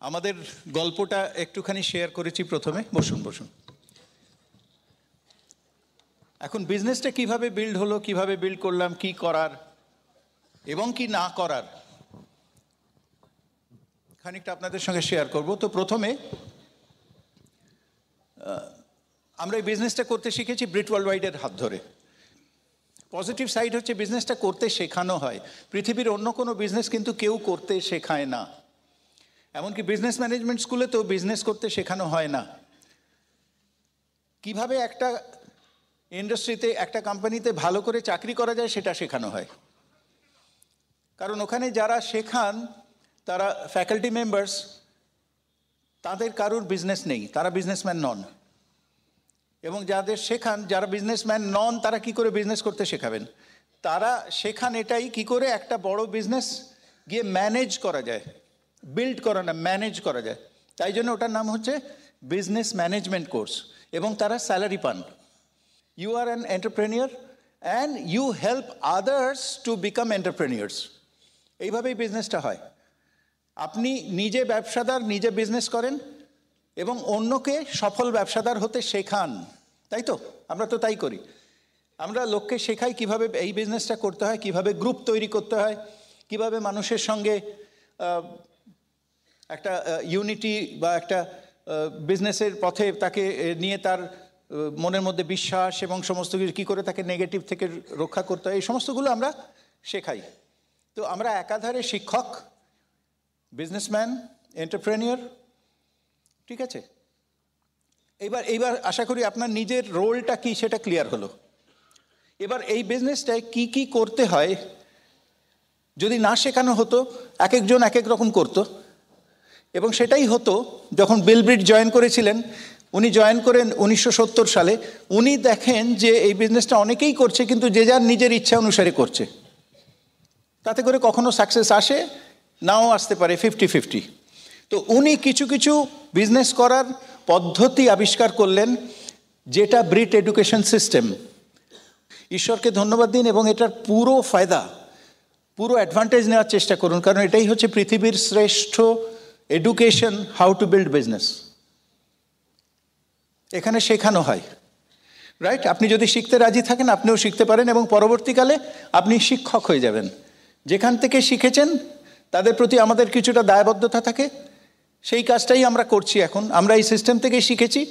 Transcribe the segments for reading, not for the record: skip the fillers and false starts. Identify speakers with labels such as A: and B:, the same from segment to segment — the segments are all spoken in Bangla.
A: আমাদের গল্পটা একটুখানি শেয়ার করেছি প্রথমে। বসুন বসুন। এখন বিজনেসটা কিভাবে বিল্ড হলো, কিভাবে বিল্ড করলাম, কি করার এবং কি না করার খানিকটা আপনাদের সঙ্গে শেয়ার করব। তো প্রথমে আমরা এই বিজনেসটা করতে শিখেছি ব্রিট ওয়ার্ল্ডওয়াইডের হাত ধরে। পজিটিভ সাইড হচ্ছে বিজনেসটা করতে শেখানো হয়। পৃথিবীর অন্য কোনো বিজনেস কিন্তু কেউ করতে শেখায় না। এমনকি বিজনেস ম্যানেজমেন্ট স্কুলেতেও বিজনেস করতে শেখানো হয় না। কিভাবে একটা ইন্ডাস্ট্রিতে, একটা কোম্পানিতে ভালো করে চাকরি করা যায় সেটা শেখানো হয়। কারণ ওখানে যারা শেখান তারা ফ্যাকাল্টি মেম্বার্স, তাদের কারোর বিজনেস নেই, তারা বিজনেসম্যান নন। এবং যাদের শেখান, যারা বিজনেসম্যান নন, তারা কি করে বিজনেস করতে শেখাবেন? তারা শেখান এটাই, কি করে একটা বড় বিজনেস গিয়ে ম্যানেজ করা যায়, বিল্ড করা না, ম্যানেজ করা যায়। তাই জন্য ওটার নাম হচ্ছে বিজনেস ম্যানেজমেন্ট কোর্স। এবং তারা স্যালারি পান। You are an entrepreneur and you help others to become entrepreneurs. এইভাবেই বিজনেসটা হয়। আপনি নিজে ব্যবসাদার, নিজে বিজনেস করেন এবং অন্যকে সফল ব্যবসাদার হতে শেখান, তাই তো? আমরা তো তাই করি। আমরা লোককে শেখাই কিভাবে এই বিজনেসটা করতে হয়, কিভাবে গ্রুপ তৈরি করতে হয়, কিভাবে মানুষের সঙ্গে একটা ইউনিটি বা একটা বিজনেসের পথে তাকে নিয়ে তার মনের মধ্যে বিশ্বাস এবং সমস্ত কিছু কী করে তাকে নেগেটিভ থেকে রক্ষা করতে হয়, এই সমস্তগুলো আমরা শেখাই। তো আমরা একাধারে শিক্ষক, বিজনেসম্যান, এন্টারপ্রেনিয়র, ঠিক আছে? এইবার আশা করি আপনার নিজের রোলটা কি সেটা ক্লিয়ার হলো। এবার এই বিজনেসটায় কি কি করতে হয় যদি না শেখানো হতো, এক একজন এক এক রকম করতো। এবং সেটাই হতো যখন বিল ব্রিট জয়েন করেছিলেন। উনি জয়েন করেন 1970 সালে। উনি দেখেন যে এই বিজনেসটা অনেকেই করছে, কিন্তু যে যার নিজের ইচ্ছা অনুসারে করছে। তাতে করে কখনো সাকসেস আসে, নাও আসতে পারে, 50-50। তো উনি কিছু কিছু বিজনেস করার পদ্ধতি আবিষ্কার করলেন, যেটা ব্রিট এডুকেশন সিস্টেম। ঈশ্বরকে ধন্যবাদ দিন এবং এটার পুরো ফায়দা, পুরো অ্যাডভান্টেজ নেওয়ার চেষ্টা করুন, কারণ এটাই হচ্ছে পৃথিবীর শ্রেষ্ঠ education, how to build business. এখানে শেখানো হয়, রাইট? আপনি যদি শিখতে রাজি থাকেন আপনিও শিখতে পারেন এবং পরবর্তীকালে আপনি শিক্ষক হয়ে যাবেন। যেখান থেকে শিখেছেন তাদের প্রতি আমাদের কিছুটা দায়বদ্ধতা থাকে। সেই কাজটাই আমরা করছি এখন। আমরা এই সিস্টেম থেকেই শিখেছি,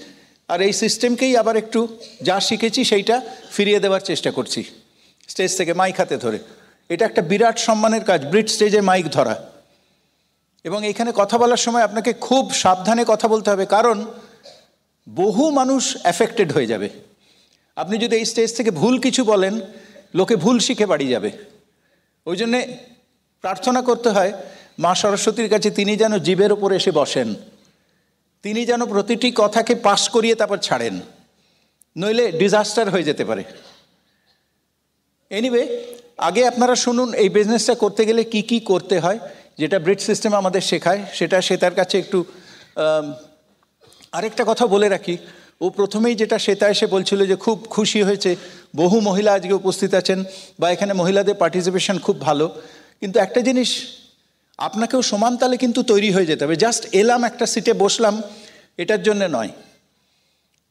A: আর এই সিস্টেমকেই আবার একটু যা শিখেছি সেইটা ফিরিয়ে দেওয়ার চেষ্টা করছি, স্টেজ থেকে মাইক হাতে ধরে। এটা একটা বিরাট সম্মানের কাজ, ব্রিট স্টেজে মাইক ধরা। এবং এইখানে কথা বলার সময় আপনাকে খুব সাবধানে কথা বলতে হবে, কারণ বহু মানুষ অ্যাফেক্টেড হয়ে যাবে। আপনি যদি এই স্টেজ থেকে ভুল কিছু বলেন, লোকে ভুল শিখে বাড়ি যাবে। ওই জন্যে প্রার্থনা করতে হয় মা সরস্বতীর কাছে, তিনি যেন জিভের ওপর এসে বসেন, তিনি যেন প্রতিটি কথাকে পাস করিয়ে তারপর ছাড়েন, নইলে ডিজাস্টার হয়ে যেতে পারে। এনিওয়ে, আগে আপনারা শুনুন এই বিজনেসটা করতে গেলে কি কি করতে হয়, যেটা ব্রিট সিস্টেম আমাদের শেখায়। সেটা শ্বেতার কাছে একটু আরেকটা কথা বলে রাখি। ও প্রথমেই যেটা শ্বেতা এসে বলছিল যে খুব খুশি হয়েছে, বহু মহিলা আজকে উপস্থিত আছেন বা এখানে মহিলাদের পার্টিসিপেশন খুব ভালো। কিন্তু একটা জিনিস, আপনাকেও সমান তালে কিন্তু তৈরি হয়ে যেতে হবে। জাস্ট এলাম, একটা সিটে বসলাম, এটার জন্য নয়।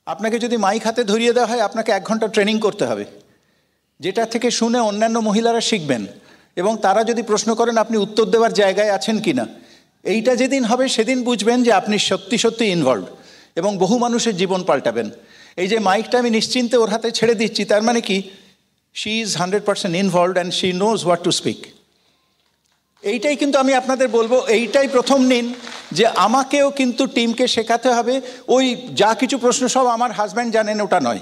A: আপনাকে যদি মাইক হাতে ধরিয়ে দেওয়া হয়, আপনাকে 1 ঘন্টা ট্রেনিং করতে হবে, যেটা থেকে শুনে অন্যান্য মহিলারা শিখবেন। এবং তারা যদি প্রশ্ন করেন আপনি উত্তর দেওয়ার জায়গায় আছেন কি না। এইটা যেদিন হবে সেদিন বুঝবেন যে আপনি সত্যি সত্যি ইনভলভ এবং বহু মানুষের জীবন পাল্টাবেন। এই যে মাইকটা আমি নিশ্চিন্তে ওর হাতে ছেড়ে দিচ্ছি, তার মানে কি, she is 100% involved and she knows what to speak. এইটাই কিন্তু আমি আপনাদের বলবো, এইটাই প্রথম নিন যে আমাকেও কিন্তু টিমকে শেখাতে হবে। ওই যা কিছু প্রশ্ন সব আমার হাজব্যান্ড জানেন ওটা নয়,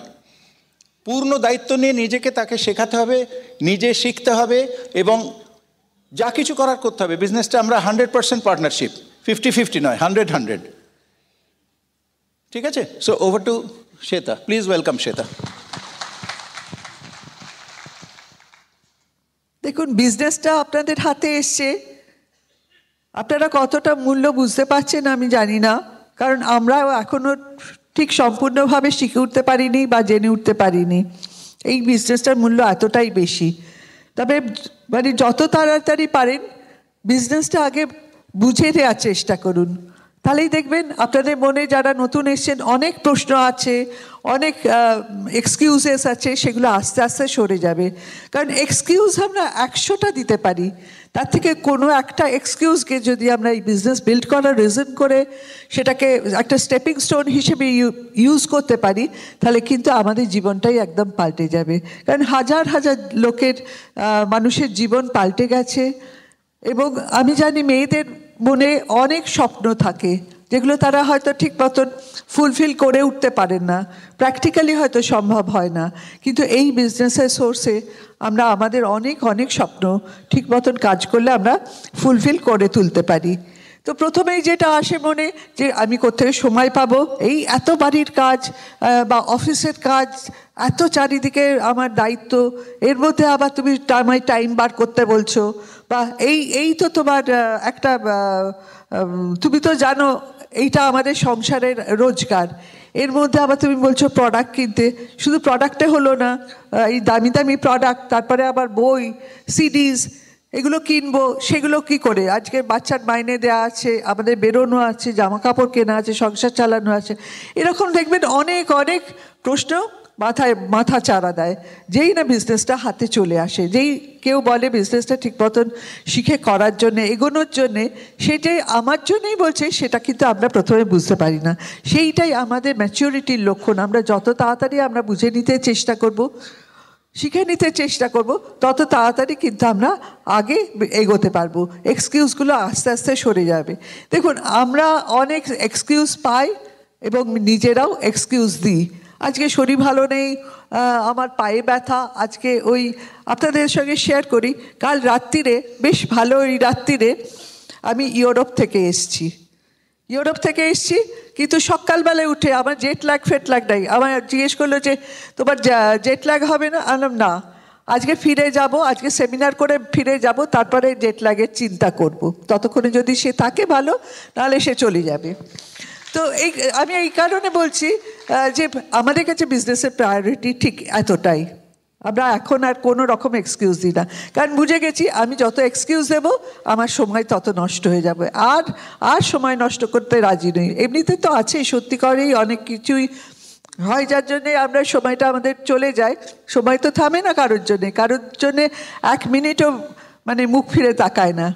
A: পূর্ণ দায়িত্ব নিয়ে নিজেকে তাকে শেখাতে হবে, নিজে শিখতে হবে এবং যা কিছু করার করতে হবে। বিজনেসটা আমরা 100% পার্টনারশিপ, 50-50 নয়, 100-100। ঠিক আছে? So over to Shweta, please welcome Shweta.
B: দেখুন, বিজনেসটা আপনাদের হাতে এসছে, আপনারা কতটা মূল্য বুঝতে পারছেন আমি জানি না, কারণ আমরাও এখনও ঠিক সম্পূর্ণভাবে শিখে উঠতে পারিনি বা জেনে উঠতে পারিনি। এই বিজনেসটার মূল্য এতটাই বেশি। তবে মানে যত তাড়াতাড়ি পারেন বিজনেসটা আগে বুঝে নেওয়ার চেষ্টা করুন, তাহলেই দেখবেন আপনাদের মনে যারা নতুন এসছেন অনেক প্রশ্ন আছে, অনেক এক্সকিউজেস আছে, সেগুলো আস্তে আস্তে সরে যাবে। কারণ এক্সকিউজ আমরা 100টা দিতে পারি, তার থেকে কোনো একটা এক্সকিউজকে যদি আমরা এই বিজনেস বিল্ড করার রিজন করে সেটাকে একটা স্টেপিং স্টোন হিসেবে ইউজ করতে পারি, তাহলে কিন্তু আমাদের জীবনটাই একদম পাল্টে যাবে। কারণ হাজার হাজার লোকের মানুষের জীবন পাল্টে গেছে। এবং আমি জানি মেয়েদের মনে অনেক স্বপ্ন থাকে যেগুলো তারা হয়তো ঠিক মতন ফুলফিল করে উঠতে পারেন না, প্র্যাকটিক্যালি হয়তো সম্ভব হয় না, কিন্তু এই বিজনেসের সোর্সে আমরা আমাদের অনেক অনেক স্বপ্ন ঠিক মতন কাজ করলে আমরা ফুলফিল করে তুলতে পারি। তো প্রথমেই যেটা আসে মনে যে আমি কোত্থেকে সময় পাবো, এই এত বাড়ির কাজ বা অফিসের কাজ, এত চারিদিকে আমার দায়িত্ব, এর মধ্যে আবার তুমি আমায় টাইম বার করতে বলছো, বা এই তো তোমার একটা তুমি তো জানো এইটা আমাদের সংসারের রোজগার, এর মধ্যে আবার তুমি বলছো প্রোডাক্ট কিনতে। শুধু প্রোডাক্টে হলো না, এই দামি দামি প্রোডাক্ট, তারপরে আবার বই, সিডিজ, এগুলো কিনবো, সেগুলো কি করে? আজকে বাচ্চার মাইনে দেওয়া আছে, আমাদের বেরোনো আছে, জামা কাপড় কেনা আছে, সংসার চালানো আছে, এরকম দেখবেন অনেক অনেক প্রশ্ন মাথা চারা দেয় যেই না বিজনেসটা হাতে চলে আসে। যেই কেউ বলে বিজনেসটা ঠিক মতন শিখে করার জন্যে, এগোনোর জন্যে, সেটাই আমার জন্যই বলছে, সেটা কিন্তু আমরা প্রথমে বুঝতে পারি না। সেইটাই আমাদের ম্যাচিউরিটির লক্ষণ। আমরা যত তাড়াতাড়ি আমরা বুঝে নিতে চেষ্টা করব, শিখে নিতে চেষ্টা করব, তত তাড়াতাড়ি কিন্তু আমরা আগে এগোতে পারবো। এক্সকিউজগুলো আস্তে আস্তে সরে যাবে। দেখুন, আমরা অনেক এক্সকিউজ পাই এবং নিজেরাও এক্সকিউজ দিই। আজকে শরীর ভালো নেই, আমার পায়ে ব্যথা, আজকে ওই আপনাদের সঙ্গে শেয়ার করি, কাল রাত্রিরে, বেশ ভালো ওই রাত্রিরে আমি ইউরোপ থেকে এসছি, কিন্তু সকালবেলায় উঠে আমার জেট ল্যাগ নাই। আমার জিজ্ঞেস করলো যে তোমার জেট ল্যাগ হবে না? আনলাম না, আজকে ফিরে যাব, আজকে সেমিনার করে ফিরে যাব, তারপরে জেট ল্যাগের চিন্তা করব। ততক্ষণে যদি সে থাকে ভালো, নাহলে সে চলে যাবে। তো আমি এই কারণে বলছি যে আমাদের কাছে বিজনেসের প্রায়োরিটি ঠিক এতটাই। আমরা এখন আর কোনো রকম এক্সকিউজ দিই না, কারণ বুঝে গেছি আমি যত এক্সকিউজ দেবো আমার সময় তত নষ্ট হয়ে যাবে। আর সময় নষ্ট করতে রাজি নই। এমনিতে তো আছেই, সত্যিকারেই অনেক কিছুই হয় যার জন্যে আমরা সময়টা আমাদের চলে যায়। সময় তো থামে না কারোর জন্যে 1 মিনিটও মানে মুখ ফিরে তাকায় না।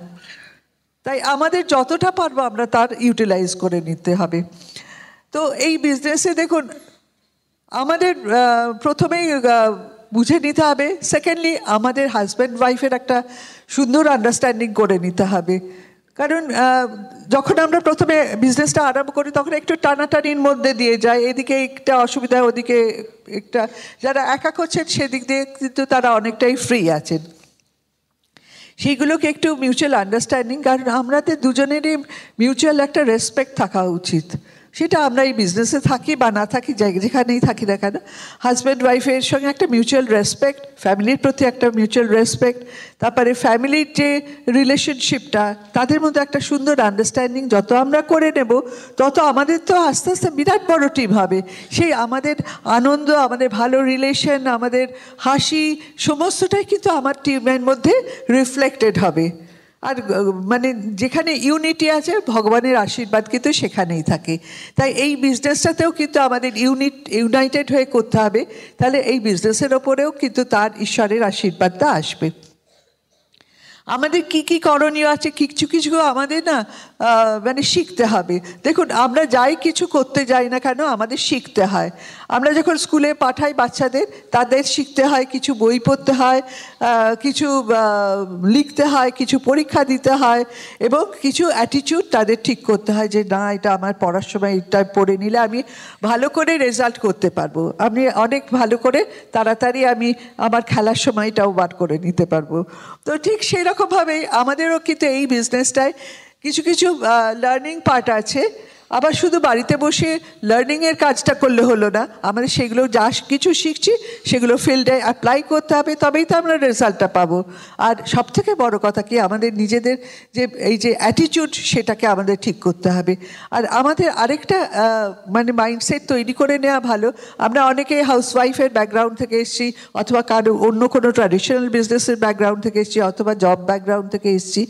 B: তাই আমাদের যতটা পারবো আমরা তার ইউটিলাইজ করে নিতে হবে। তো এই বিজনেসে দেখুন, আমাদের প্রথমেই বুঝে নিতে হবে, সেকেন্ডলি আমাদের হাজব্যান্ড ওয়াইফের একটা সুন্দর আন্ডারস্ট্যান্ডিং করে নিতে হবে। কারণ যখন আমরা প্রথমে বিজনেসটা আরম্ভ করি তখন একটু টানাটানির মধ্যে দিয়ে যায়, এদিকে একটা অসুবিধা, ওদিকে একটা, যারা একা করছেন সেদিক দিয়ে কিন্তু তারা অনেকটাই ফ্রি আছেন। সেইগুলোকে একটু মিউচুয়াল আন্ডারস্ট্যান্ডিং, কারণ আমাদের দুজনেরই মিউচুয়াল একটা রেসপেক্ট থাকা উচিত। সেটা আমরা এই বিজনেসে থাকি বা না থাকি, যেখানেই থাকি না কেন, হাজব্যান্ড ওয়াইফের সঙ্গে একটা মিউচুয়াল রেসপেক্ট, ফ্যামিলির প্রতি একটা মিউচুয়াল রেসপেক্ট, তারপরে ফ্যামিলির যে রিলেশনশিপটা, তাদের মধ্যে একটা সুন্দর আন্ডারস্ট্যান্ডিং যত আমরা করে নেব, তত আমাদের তো আস্তে আস্তে বিরাট বড় টিম হবে। সেই আমাদের আনন্দ, আমাদের ভালো রিলেশন, আমাদের হাসি, সমস্তটাই কিন্তু আমার টিমের মধ্যে রিফ্লেক্টেড হবে। আর মানে যেখানে ইউনিটি আছে, ভগবানের আশীর্বাদ কিন্তু সেখানেই থাকে। তাই এই বিজনেসটাতেও কিন্তু আমাদের ইউনাইটেড হয়ে করতে হবে, তাহলে এই বিজনেসের ওপরেও কিন্তু তার ঈশ্বরের আশীর্বাদটা আসবে। আমাদের কি কি করণীয় আছে, কিছু কিছু আমাদের না মানে শিখতে হবে। দেখুন, আমরা যাই কিছু করতে যাই না কেন, আমাদের শিখতে হয়। আমরা যখন স্কুলে পাঠাই বাচ্চাদের, তাদের শিখতে হয়, কিছু বই পড়তে হয়, কিছু লিখতে হয়, কিছু পরীক্ষা দিতে হয়, এবং কিছু অ্যাটিটিউড তাদের ঠিক করতে হয় যে না, এটা আমার পড়ার সময় এটা পড়ে নিলে আমি ভালো করে রেজাল্ট করতে পারবো, আমি অনেক ভালো করে তাড়াতাড়ি আমি আমার খেলার সময়টাও বার করে নিতে পারবো। তো ঠিক সেই রকমভাবেই আমাদেরও কিন্তু এই বিজনেসটায় কিছু কিছু লার্নিং পার্ট আছে। আবার শুধু বাড়িতে বসে লার্নিংয়ের কাজটা করলে হলো না, আমাদের সেগুলো যা কিছু শিখছি সেগুলো ফিল্ডে অ্যাপ্লাই করতে হবে, তবেই তো আমরা রেজাল্টটা পাবো। আর সবথেকে বড় কথা কি, আমাদের নিজেদের যে এই যে অ্যাটিটিউড সেটাকে আমাদের ঠিক করতে হবে। আর আমাদের আরেকটা মানে মাইন্ডসেট তৈরি করে নেওয়া ভালো। আমরা অনেকে হাউসওয়াইফের ব্যাকগ্রাউন্ড থেকে এসেছি, অথবা কারো অন্য কোনো ট্র্যাডিশনাল বিজনেসের ব্যাকগ্রাউন্ড থেকে এসেছি, অথবা জব ব্যাকগ্রাউন্ড থেকে এসেছি,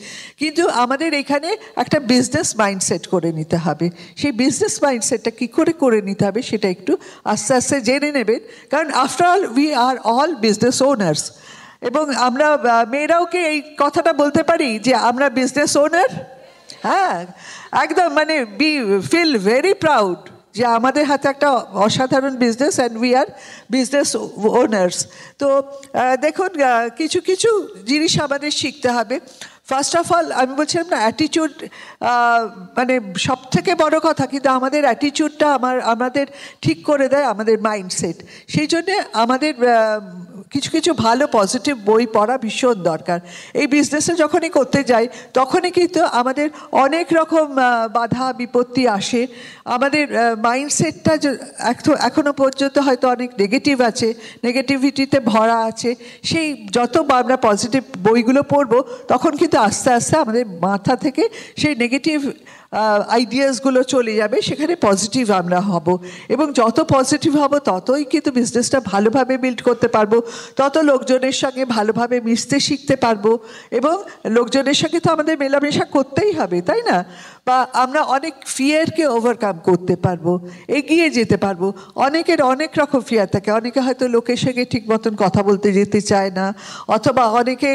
B: কিন্তু আমাদের এখানে একটা বিজনেস মাইন্ডসেট করে নিতে হবে। সেই বিজনেস মাইন্ডসেটটা কী করে নিতে হবে সেটা একটু আস্তে আস্তে জেনে নেবেন, কারণ after all we are all business owners. এবং আমরা মেয়েরাও কি এই কথাটা বলতে পারি যে আমরা বিজনেস ওনার? হ্যাঁ, একদম, মানে ফিল ভেরি প্রাউড যে আমাদের হাতে একটা অসাধারণ business and we are business owners. তো দেখুন, কিছু কিছু জিনিস আমাদের শিখতে হবে। ফার্স্ট অফ অল আমি বলছিলাম না, অ্যাটিটিউড মানে সব থেকে বড় কথা, কিন্তু আমাদের অ্যাটিটিউডটা আমাদের ঠিক করে দেয় আমাদের মাইন্ডসেট। সেই জন্যে আমাদের কিছু কিছু ভালো পজিটিভ বই পড়া ভীষণ দরকার। এই বিজনেসে যখনই করতে যাই তখনই কিন্তু আমাদের অনেক রকম বাধা বিপত্তি আসে। আমাদের মাইন্ডসেটটা এখনো পর্যন্ত হয়তো অনেক নেগেটিভ আছে, নেগেটিভিটিতে ভরা আছে। সেই যত আমরা পজিটিভ বইগুলো পড়বো তখন কিন্তু আস্তে আস্তে আমাদের মাথা থেকে সেই নেগেটিভ আইডিয়াসগুলো চলে যাবে, সেখানে পজিটিভ আমরা হব। এবং যত পজিটিভ হব ততই কিন্তু বিজনেসটা ভালোভাবে বিল্ড করতে পারবো, তত লোকজনের সঙ্গে ভালোভাবে মিশতে শিখতে পারবো। এবং লোকজনের সঙ্গে তো আমাদের মেলামেশা করতেই হবে, তাই না? বা আমরা অনেক ফিয়ারকে ওভারকাম করতে পারবো, এগিয়ে যেতে পারবো। অনেকের অনেক রকম ফিয়ার থাকে। অনেকে হয়তো লোকের সঙ্গে ঠিক মতন কথা বলতে যেতে চায় না, অথবা অনেকে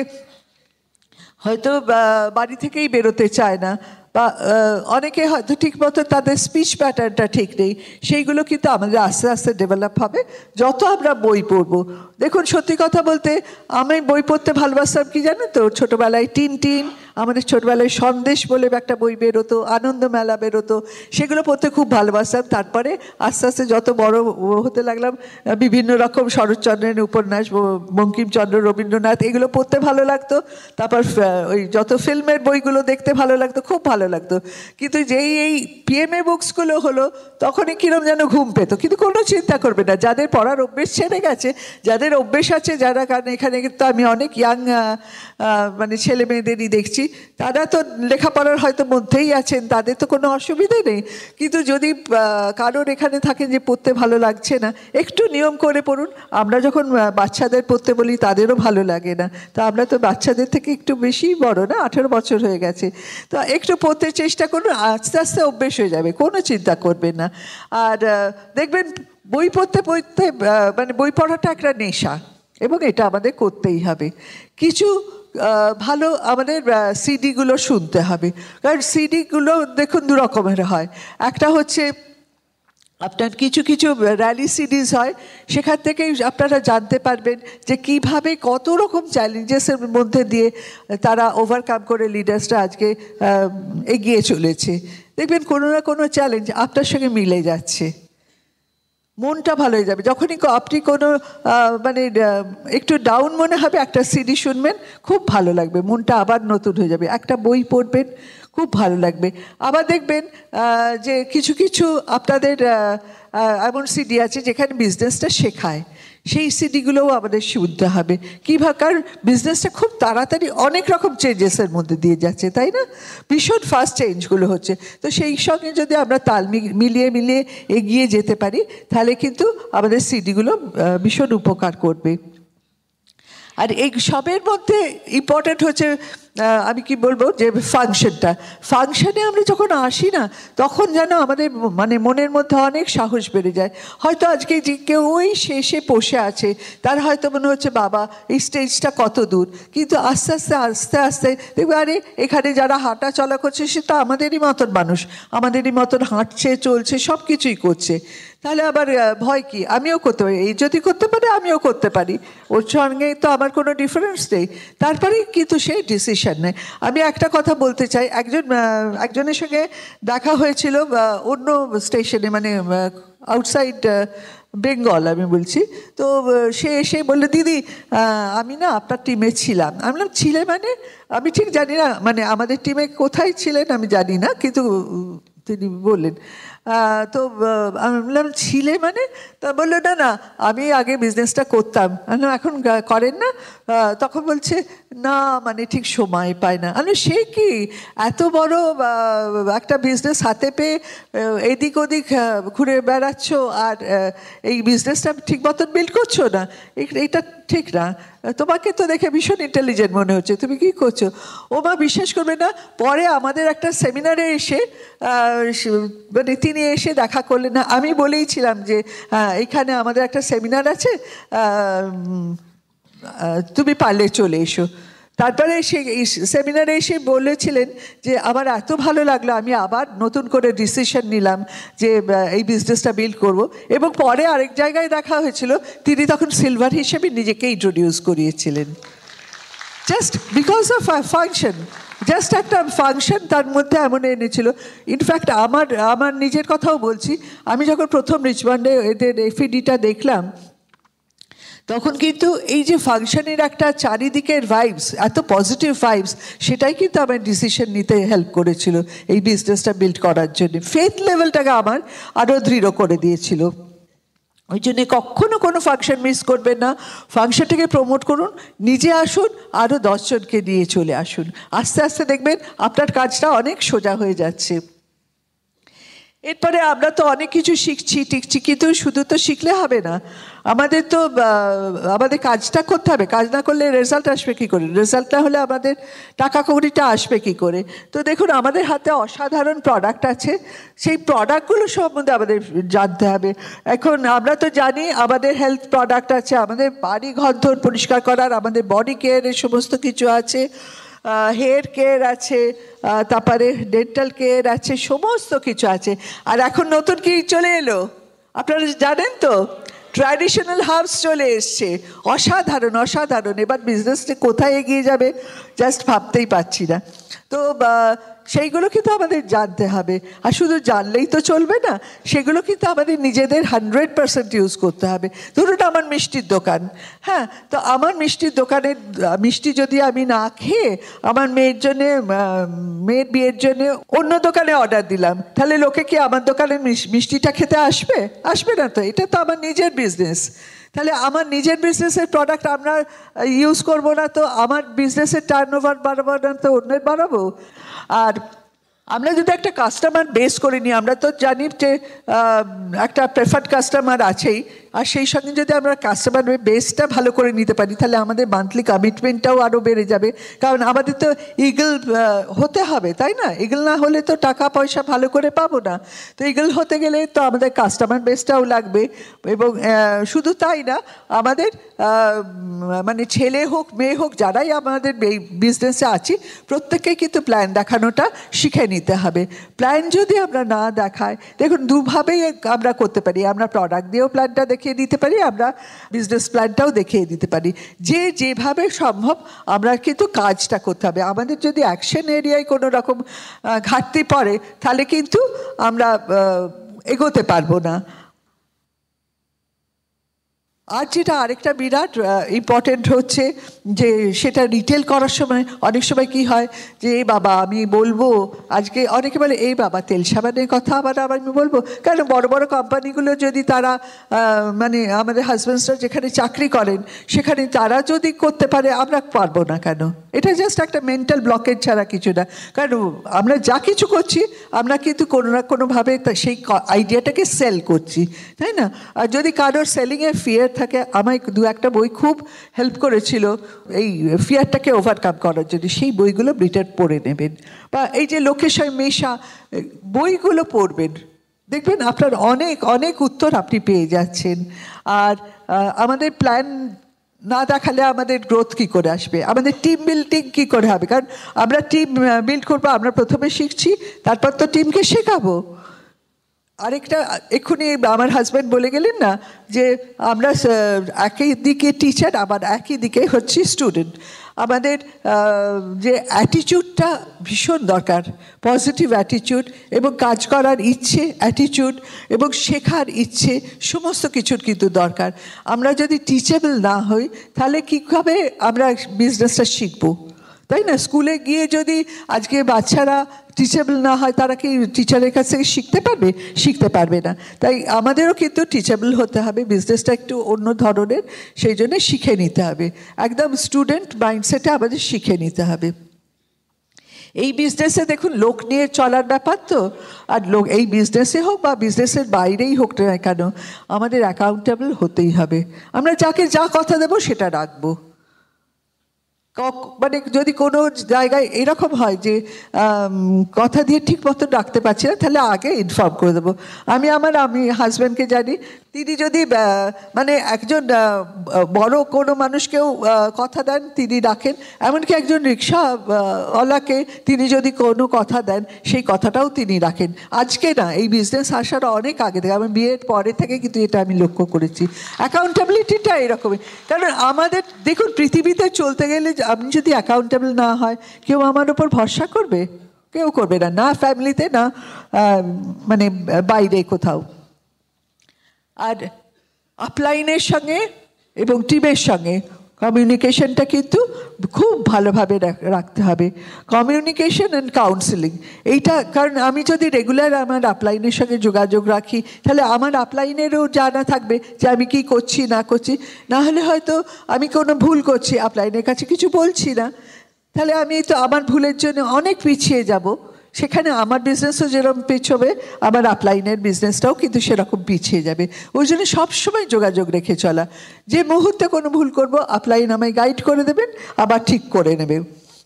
B: হয়তো বাড়ি থেকেই বেরোতে চায় না, বা অনেকে হয়তো ঠিক মতো তাদের স্পিচ প্যাটার্নটা ঠিক নেই। সেইগুলো কিন্তু আমাদের আস্তে আস্তে ডেভেলপ হবে যত আমরা বই পড়বো। দেখুন, সত্যি কথা বলতে আমি বই পড়তে ভালোবাসতাম কি জানেন তো, ছোটোবেলায় টিনটিন, আমাদের ছোটবেলায় সন্দেশ বলে একটা বই বেরোতো, আনন্দমেলা বেরোতো, সেগুলো পড়তে খুব ভালোবাসতাম। তারপরে আস্তে আস্তে যত বড় হতে লাগলাম, বিভিন্ন রকম শরৎচন্দ্রের উপন্যাস, বঙ্কিমচন্দ্র, রবীন্দ্রনাথ, এগুলো পড়তে ভালো লাগতো। তারপর ওই যত ফিল্মের বইগুলো দেখতে ভালো লাগতো, খুব ভালো লাগতো। কিন্তু যেই এই পিএমএ বুকসগুলো হলো তখনই কীরকম যেন ঘুম পেতো। কিন্তু কোনো চিন্তা করবে না, যাদের পড়ার অভ্যেস ছেড়ে গেছে, যাদের অভ্যেস আছে, যারা, কারণ এখানে কিন্তু আমি অনেক ইয়াং মানে ছেলে মেয়েদেরই দেখছি, তারা তো লেখাপড়ার হয়তো মধ্যেই আছেন, তাদের তো কোনো অসুবিধে নেই। কিন্তু যদি কারোর এখানে থাকেন যে পড়তে ভালো লাগছে না, একটু নিয়ম করে পড়ুন। আমরা যখন বাচ্চাদের পড়তে বলি তাদেরও ভালো লাগে না, তো আমরা তো বাচ্চাদের থেকে একটু বেশি বড় না, 18 বছর হয়ে গেছে, তো একটু পড়তে চেষ্টা করুন, আস্তে আস্তে অভ্যেস হয়ে যাবে, কোনো চিন্তা করবেন না। আর দেখবেন বই পড়তে পড়তে মানে বই পড়াটা একটা নেশা, এবং এটা আমাদের করতেই হবে। কিছু ভালো আমাদের সিডিগুলো শুনতে হবে, কারণ সিডিগুলো দেখুন দু রকমের হয়। একটা হচ্ছে আপনার কিছু কিছু র্যালি সিরিজ হয়, সেখান থেকেই আপনারা জানতে পারবেন যে কিভাবে কত রকম চ্যালেঞ্জেসের মধ্যে দিয়ে তারা ওভারকাম করে লিডার্সরা আজকে এগিয়ে চলেছে। দেখবেন কোনো না কোনো চ্যালেঞ্জ আপনার সঙ্গে মিলে যাচ্ছে, মনটা ভালো হয়ে যাবে। যখনই আপনি কোনো মানে একটু ডাউন মনে হবে, একটা সিডি শুনবেন, খুব ভালো লাগবে, মনটা আবার নতুন হয়ে যাবে। একটা বই পড়বেন, খুব ভালো লাগবে। আবার দেখবেন যে কিছু কিছু আপনাদের এমন সিডি আছে যেখানে বিজনেসটা শেখায়, সেই সিডিগুলোও আমাদের শুনতে হবে। কীভাবে, কারণ বিজনেসটা খুব তাড়াতাড়ি অনেক রকম চেঞ্জেসের মধ্যে দিয়ে যাচ্ছে, তাই না? ভীষণ ফাস্ট চেঞ্জগুলো হচ্ছে। তো সেই সঙ্গে যদি আমরা তাল মিলিয়ে মিলিয়ে এগিয়ে যেতে পারি, তাহলে কিন্তু আমাদের সিডিগুলো ভীষণ উপকার করবে। আর এই সবের মধ্যে ইম্পর্ট্যান্ট হচ্ছে, আমি কি বলবো, যে ফাংশনে আমরা যখন আসি না, তখন যেন আমাদের মানে মনের মধ্যে অনেক সাহস বেড়ে যায়। হয়তো আজকে যে কেউ ওই শেষে বসে আছে, তার হয়তো মনে হচ্ছে বাবা এই স্টেজটা কত দূর, কিন্তু আস্তে আস্তে আস্তে আস্তে দেখবে আরে এখানে যারা হাঁটা চলা করছে সে তো আমাদেরই মতন মানুষ, আমাদেরই মতন হাঁটছে, চলছে, সব কিছুই করছে। তাহলে আবার ভয় কি, আমিও করতে পারি, এই যদি করতে পারে আমিও করতে পারি, ওর সঙ্গে তো আমার কোনো ডিফারেন্স নেই। তারপরেই কিন্তু সেই ডিসিশন নেয়। আমি একটা কথা বলতে চাই, একজনের সঙ্গে দেখা হয়েছিল অন্য স্টেশনে, মানে আউটসাইড বেঙ্গল আমি বলছি। তো সে এসে বললো, দিদি আমি না আপনার টিমে ছিলাম। আমি বললাম, ছিলে মানে? আমি ঠিক জানি না, মানে আমাদের টিমে কোথায় ছিলেন আমি জানি না, কিন্তু তিনি বললেন। তো আমি বললাম ছিলে মানে? তা বললো না না আমি আগে বিজনেসটা করতাম। এখন করেন না? তখন বলছে না মানে ঠিক সময় পায় না। আমি সে কি এত বড় একটা বিজনেস হাতে পেয়ে এদিক ওদিক ঘুরে বেড়াচ্ছ আর এই বিজনেসটা ঠিক মতন বিল্ড করছো না, এটা ঠিক না। তোমাকে তো দেখে ভীষণ ইন্টেলিজেন্ট মনে হচ্ছে, তুমি কি করছো? ও মা বিশ্বাস করবে না, পরে আমাদের একটা সেমিনারে এসে মানে তিনি এসে দেখা করলেন না। আমি বলেইছিলাম যে এখানে আমাদের একটা সেমিনার আছে, তুমি পারলে চলে এসো। তারপরে সেই সেমিনারে এসে বলেছিলেন যে আমার এত ভালো লাগলো, আমি আবার নতুন করে ডিসিশন নিলাম যে এই বিজনেসটা বিল্ড করব। এবং পরে আরেক জায়গায় দেখা হয়েছিল, তিনি তখন সিলভার হিসেবে নিজেকে ইন্ট্রোডিউস করিয়েছিলেন, just because of function. Just একটা ফাংশন তার মধ্যে এমন এনেছিল। ইনফ্যাক্ট আমার নিজের কথাও বলছি, আমি যখন প্রথম রিচমন্ডে এদের এফিডিটা দেখলাম, তখন কিন্তু এই যে ফাংশনের একটা চারিদিকের ভাইবস, এত পজিটিভ ভাইবস, সেটাই কিন্তু আমার ডিসিশন নিতে হেল্প করেছিল এই বিজনেসটা বিল্ড করার জন্য। ফেথ লেভেলটাকে আমার আরও দৃঢ় করে দিয়েছিল। ওই জন্যে কখনো কোনো ফাংশন মিস করবেন না, ফাংশনটাকে প্রমোট করুন, নিজে আসুন, আরও 10 জনকে নিয়ে চলে আসুন। আস্তে আস্তে দেখবেন আপনার কাজটা অনেক সোজা হয়ে যাচ্ছে। এরপরে আমরা তো অনেক কিছু শিখছি টিকছি, কিন্তু শুধু তো শিখলে হবে না, আমাদের তো আমাদের কাজটা করতে হবে। কাজ না করলে রেজাল্ট আসবে কী করে? রেজাল্ট না হলে আমাদের টাকা কড়িটা আসবে কী করে? তো দেখুন আমাদের হাতে অসাধারণ প্রোডাক্ট আছে, সেই প্রোডাক্টগুলো সম্বন্ধে আমাদের জানতে হবে। এখন আমরা তো জানি আমাদের হেলথ প্রোডাক্ট আছে, আমাদের বাড়ি ঘর পরিষ্কার করার, আমাদের বডি কেয়ারের সমস্ত কিছু আছে, হেয়ার কেয়ার আছে, তারপরে ডেন্টাল কেয়ার আছে, সমস্ত কিছু আছে। আর এখন নতুন কি চলে এলো আপনারা জানেন তো, ট্র্যাডিশনাল হার্বস চলে এসছে, অসাধারণ অসাধারণ। এবার বিজনেসটা কোথায় এগিয়ে যাবে জাস্ট ভাবতেই পারছি না। তো সেইগুলো কিন্তু আমাদের জানতে হবে, আর শুধু জানলেই তো চলবে না, সেগুলো কিন্তু আমাদের নিজেদের 100% ইউজ করতে হবে। ধরুন আমার মিষ্টির দোকান, হ্যাঁ, তো আমার মিষ্টির দোকানের মিষ্টি যদি আমি না খেয়ে আমার মেয়ের জন্যে, মেয়ের বিয়ের জন্যে অন্য দোকানে অর্ডার দিলাম, তাহলে লোকে কি আমার দোকানের মিষ্টিটা খেতে আসবে? আসবে না তো। এটা তো আমার নিজের বিজনেস, তাহলে আমার নিজের বিজনেসের প্রোডাক্ট আমরা ইউজ করবো না তো আমার বিজনেসের টার্নওভার বাড়াবো না তো অন্যের বাড়াবো? আর আমরা যদি একটা কাস্টমার বেস করে নিই, আমরা তো জানি যে একটা প্রেফার্ড কাস্টমার আছেই, আর সেই সঙ্গে যদি আমরা কাস্টমার বেসটা ভালো করে নিতে পারি, তাহলে আমাদের মান্থলি কমিটমেন্টটাও আরও বেড়ে যাবে। কারণ আমাদের তো ইগল হতে হবে, তাই না? ইগল না হলে তো টাকা পয়সা ভালো করে পাবো না। তো ইগল হতে গেলে তো আমাদের কাস্টমার বেসটাও লাগবে। এবং শুধু তাই না, আমাদের মানে ছেলে হোক মেয়ে হোক, যারাই আমাদের এই বিজনেসে আছি, প্রত্যেককেই কিন্তু প্ল্যান দেখানোটা শিখে নিতে হবে। প্ল্যান যদি আমরা না দেখাই, দেখুন দুভাবেই আমরা করতে পারি, আমরা প্রোডাক্ট দিয়েও প্ল্যানটা দেখিয়ে দিতে পারি, আমরা বিজনেস প্ল্যানটাও দেখিয়ে দিতে পারি। যেভাবে সম্ভব আমরা কিন্তু কাজটা করতে হবে। আমাদের যদি অ্যাকশন এরিয়ায় কোনো রকম ঘাটতি পড়ে, তাহলে কিন্তু আমরা এগোতে পারবো না। আর যেটা আরেকটা বিরাট ইম্পর্টেন্ট হচ্ছে যে সেটা রিটেল করার সময় অনেক সময় কি হয় যে এই বাবা আমি বলবো আজকে, অনেকে বলে এই বাবা তেল সাবানের কথা আবার আমি বলবো কেন? বড় বড় কোম্পানিগুলো যদি তারা মানে আমাদের হাজব্যান্ডসরা যেখানে চাকরি করেন সেখানে তারা যদি করতে পারে, আমরা পারবো না কেন? এটা জাস্ট একটা মেন্টাল ব্লকেজ ছাড়া কিছু না। কারণ আমরা যা কিছু করছি আমরা কিন্তু কোনো না কোনোভাবে সেই আইডিয়াটাকে সেল করছি, তাই না? আর যদি কারোর সেলিংয়ের ফিয়ার থাকে, আমায় 2-1টা বই খুব হেল্প করেছিল এই ফিয়ারটাকে ওভারকাম করার জন্য। সেই বইগুলো ব্রিটেন পড়ে নেবেন, বা এই যে লোকের সঙ্গে মেশা বইগুলো পড়বেন, দেখবেন আপনার অনেক অনেক উত্তর আপনি পেয়ে যাচ্ছেন। আর আমাদের প্ল্যান না দেখালে আমাদের গ্রোথ কী করে আসবে? আমাদের টিম বিল্ডিং কী করে হবে? কারণ আমরা টিম বিল্ড করবো, আমরা প্রথমে শিখছি, তারপর তো টিমকে শেখাবো। আরেকটা এক্ষুনি আমার হাজব্যান্ড বলে গেলেন না যে আমরা একই দিকে টিচার, আবার একই দিকে হচ্ছি স্টুডেন্ট। আমাদের যে অ্যাটিটিউডটা ভীষণ দরকার, পজিটিভ অ্যাটিটিউড, এবং কাজ করার ইচ্ছে, অ্যাটিটিউড এবং শেখার ইচ্ছে, সমস্ত কিছুর কিন্তু দরকার। আমরা যদি টিচেবল না হই, তাহলে কীভাবে আমরা বিজনেসটা শিখবো? তাই না? স্কুলে গিয়ে যদি আজকে বাচ্চারা টিচেবল না হয়, তারা কি টিচারের কাছ থেকে শিখতে পারবে না। তাই আমাদেরও কিন্তু টিচেবল হতে হবে, বিজনেসটা একটু অন্য ধরনের, সেই জন্য শিখে নিতে হবে, একদম স্টুডেন্ট মাইন্ডসেটে আমাদের শিখে নিতে হবে। এই বিজনেসে দেখুন লোক নিয়ে চলার ব্যাপার তো, আর লোক এই বিজনেসে হোক বা বিজনেসের বাইরেই হোক না কেন, আমাদের অ্যাকাউন্টেবল হতেই হবে। আমরা যাকে যা কথা দেবো সেটা রাখবো। মানে যদি কোনো জায়গায় এরকম হয় যে কথা দিয়ে ঠিক মতো রাখতে পারছি না, তাহলে আগে ইনফর্ম করে দেবো। আমি হাজব্যান্ডকে জানি, তিনি যদি মানে একজন বড় কোনো মানুষকেও কথা দেন তিনি রাখেন, এমনকি একজন রিক্সাওয়ালাকে তিনি যদি কোনো কথা দেন সেই কথাটাও তিনি রাখেন। আজকে না, এই বিজনেস আসার অনেক আগে থেকে, আমার বিয়ের পরে থেকে কিন্তু এটা আমি লক্ষ্য করেছি। অ্যাকাউন্টেবিলিটিটা এরকমই, কারণ আমাদের দেখুন পৃথিবীতে চলতে গেলে আপনি যদি অ্যাকাউন্টেবল না হয়, কেউ আমার উপর ভরসা করবে? কেউ করবে না, না ফ্যামিলিতে, না মানে বাইরে কোথাও। আর আপলাইনের সঙ্গে এবং টিমের সঙ্গে কমিউনিকেশনটা কিন্তু খুব ভালোভাবে রাখতে হবে। কমিউনিকেশন অ্যান্ড কাউন্সেলিং, এইটা, কারণ আমি যদি রেগুলার আমার আপলাইনের সঙ্গে যোগাযোগ রাখি, তাহলে আমার আপলাইনেরও জানা থাকবে যে আমি কি করছি না করছি। না হলে হয়তো আমি কোনো ভুল করছি, আপলাইনের কাছে কিছু বলছি না, তাহলে আমি তো আমার ভুলের জন্য অনেক পিছিয়ে যাব। সেখানে আমার বিজনেসও যেরকম পিছবে, আমার আপলাইনের বিজনেসটাও কিন্তু সেরকম পিছিয়ে যাবে। ওই জন্য সবসময় যোগাযোগ রেখে চলা, যে মুহূর্তে কোনো ভুল করব আপলাইন আমায় গাইড করে দেবেন, আবার ঠিক করে নেবে।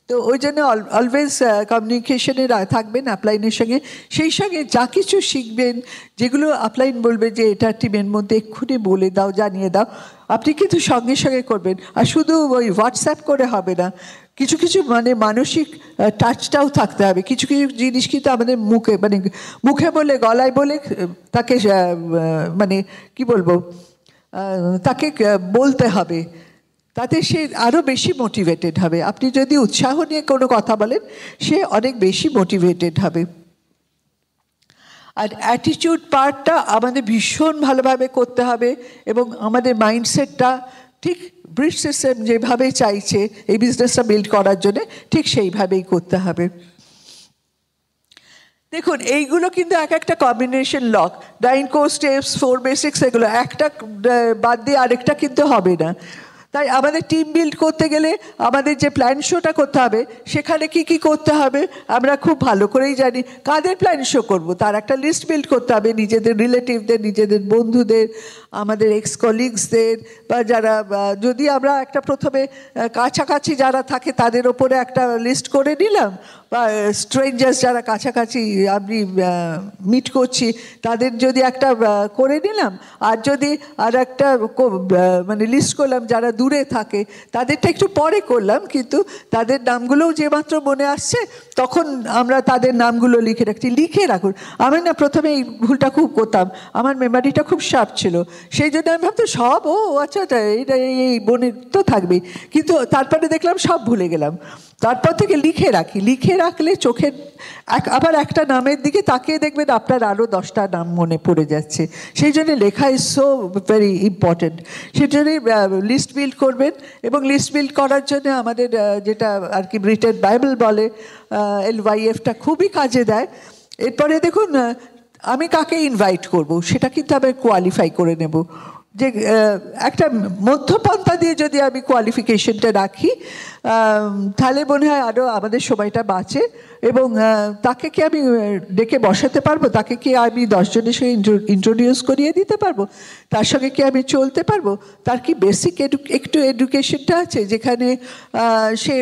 B: তো ওই জন্য অলওয়েজ কমিউনিকেশনে থাকবেন আপলাইনের সঙ্গে। সেই সঙ্গে যা কিছু শিখবেন, যেগুলো আপলাইন বলবে যে এটা টিমের মধ্যে এক্ষুনি বলে দাও, জানিয়ে দাও, আপনি কিন্তু সঙ্গে সঙ্গে করবেন। আর শুধু ওই হোয়াটসঅ্যাপ করে হবে না, কিছু কিছু মানে মানসিক টাচটাও থাকতে হবে। কিছু কিছু জিনিস কিন্তু আমাদের মুখে বলে, গলায় বলে তাকে মানে কি বলবো, তাকে বলতে হবে, তাতে সে আরও বেশি মোটিভেটেড হবে। আপনি যদি উৎসাহ নিয়ে কোনো কথা বলেন, সে অনেক বেশি মোটিভেটেড হবে। আর অ্যাটিটিউড পার্টটা আমাদের ভীষণ ভালোভাবে করতে হবে, এবং আমাদের মাইন্ডসেটটা ঠিক ব্রিজ সিস্টেম যেভাবে চাইছে এই বিজনেসটা বিল্ড করার জন্য, ঠিক সেইভাবেই করতে হবে। দেখুন এইগুলো কিন্তু এক একটা combination lock, 9 core steps, 4 basics, এগুলো একটা বাদ দিয়ে আরেকটা কিন্তু হবে না। তাই আমাদের টিম বিল্ড করতে গেলে আমাদের যে প্ল্যান শোটা করতে হবে, সেখানে কি কি করতে হবে আমরা খুব ভালো করেই জানি। কাদের প্ল্যান শো করবো তার একটা লিস্ট বিল্ড করতে হবে, নিজেদের রিলেটিভদের, নিজেদের বন্ধুদের, আমাদের এক্স কলিগসদের, বা যারা, যদি আমরা একটা প্রথমে কাছাকাছি যারা থাকে তাদের ওপরে একটা লিস্ট করে নিলাম, বা স্ট্রেঞ্জার্স যারা কাছাকাছি আমি মিট করছি তাদের যদি একটা করে নিলাম, আর যদি আর একটা মানে লিস্ট করলাম যারা দূরে থাকে তাদেরটা একটু পরে করলাম, কিন্তু তাদের নামগুলোও যে মাত্র মনে আসছে তখন আমরা তাদের নামগুলো লিখে রাখছি। লিখে রাখুন। আমি না প্রথমে এই ভুলটা খুব করতাম, আমার মেমারিটা খুব শার্প ছিল, সেই জন্য আমি ভাবতাম সব আচ্ছা এইটা এই বোনের তো থাকবেই, কিন্তু তারপরে দেখলাম সব ভুলে গেলাম। তারপর থেকে লিখে রাখি, লিখে রাখলে চোখের আবার একটা নামের দিকে তাকিয়ে দেখবেন আপনার আরও 10টা নাম মনে পড়ে যাচ্ছে। সেই জন্য লেখা ইজ সো ভেরি ইম্পর্টেন্ট। সেই জন্যই লিস্ট বিল্ড করবেন, এবং লিস্ট বিল্ড করার জন্য আমাদের যেটা আর কি ব্রিটেন বাইবেল বলে, LYFটা খুবই কাজে দেয়। এরপরে দেখুন আমি কাকে ইনভাইট করব সেটা কিন্তু আমি কোয়ালিফাই করে নেব, যে একটা মধ্যপন্থা দিয়ে যদি আমি কোয়ালিফিকেশনটা রাখি, তাহলে মনে হয় আরও আমাদের সময়টা বাঁচে। এবং তাকে কি আমি ডেকে বসাতে পারবো, তাকে কি আমি 10 জনের সঙ্গে ইন্ট্রোডিউস করিয়ে দিতে পারবো, তার সঙ্গে কি আমি চলতে পারবো, তার কি বেসিক একটু এডুকেশনটা আছে যেখানে সে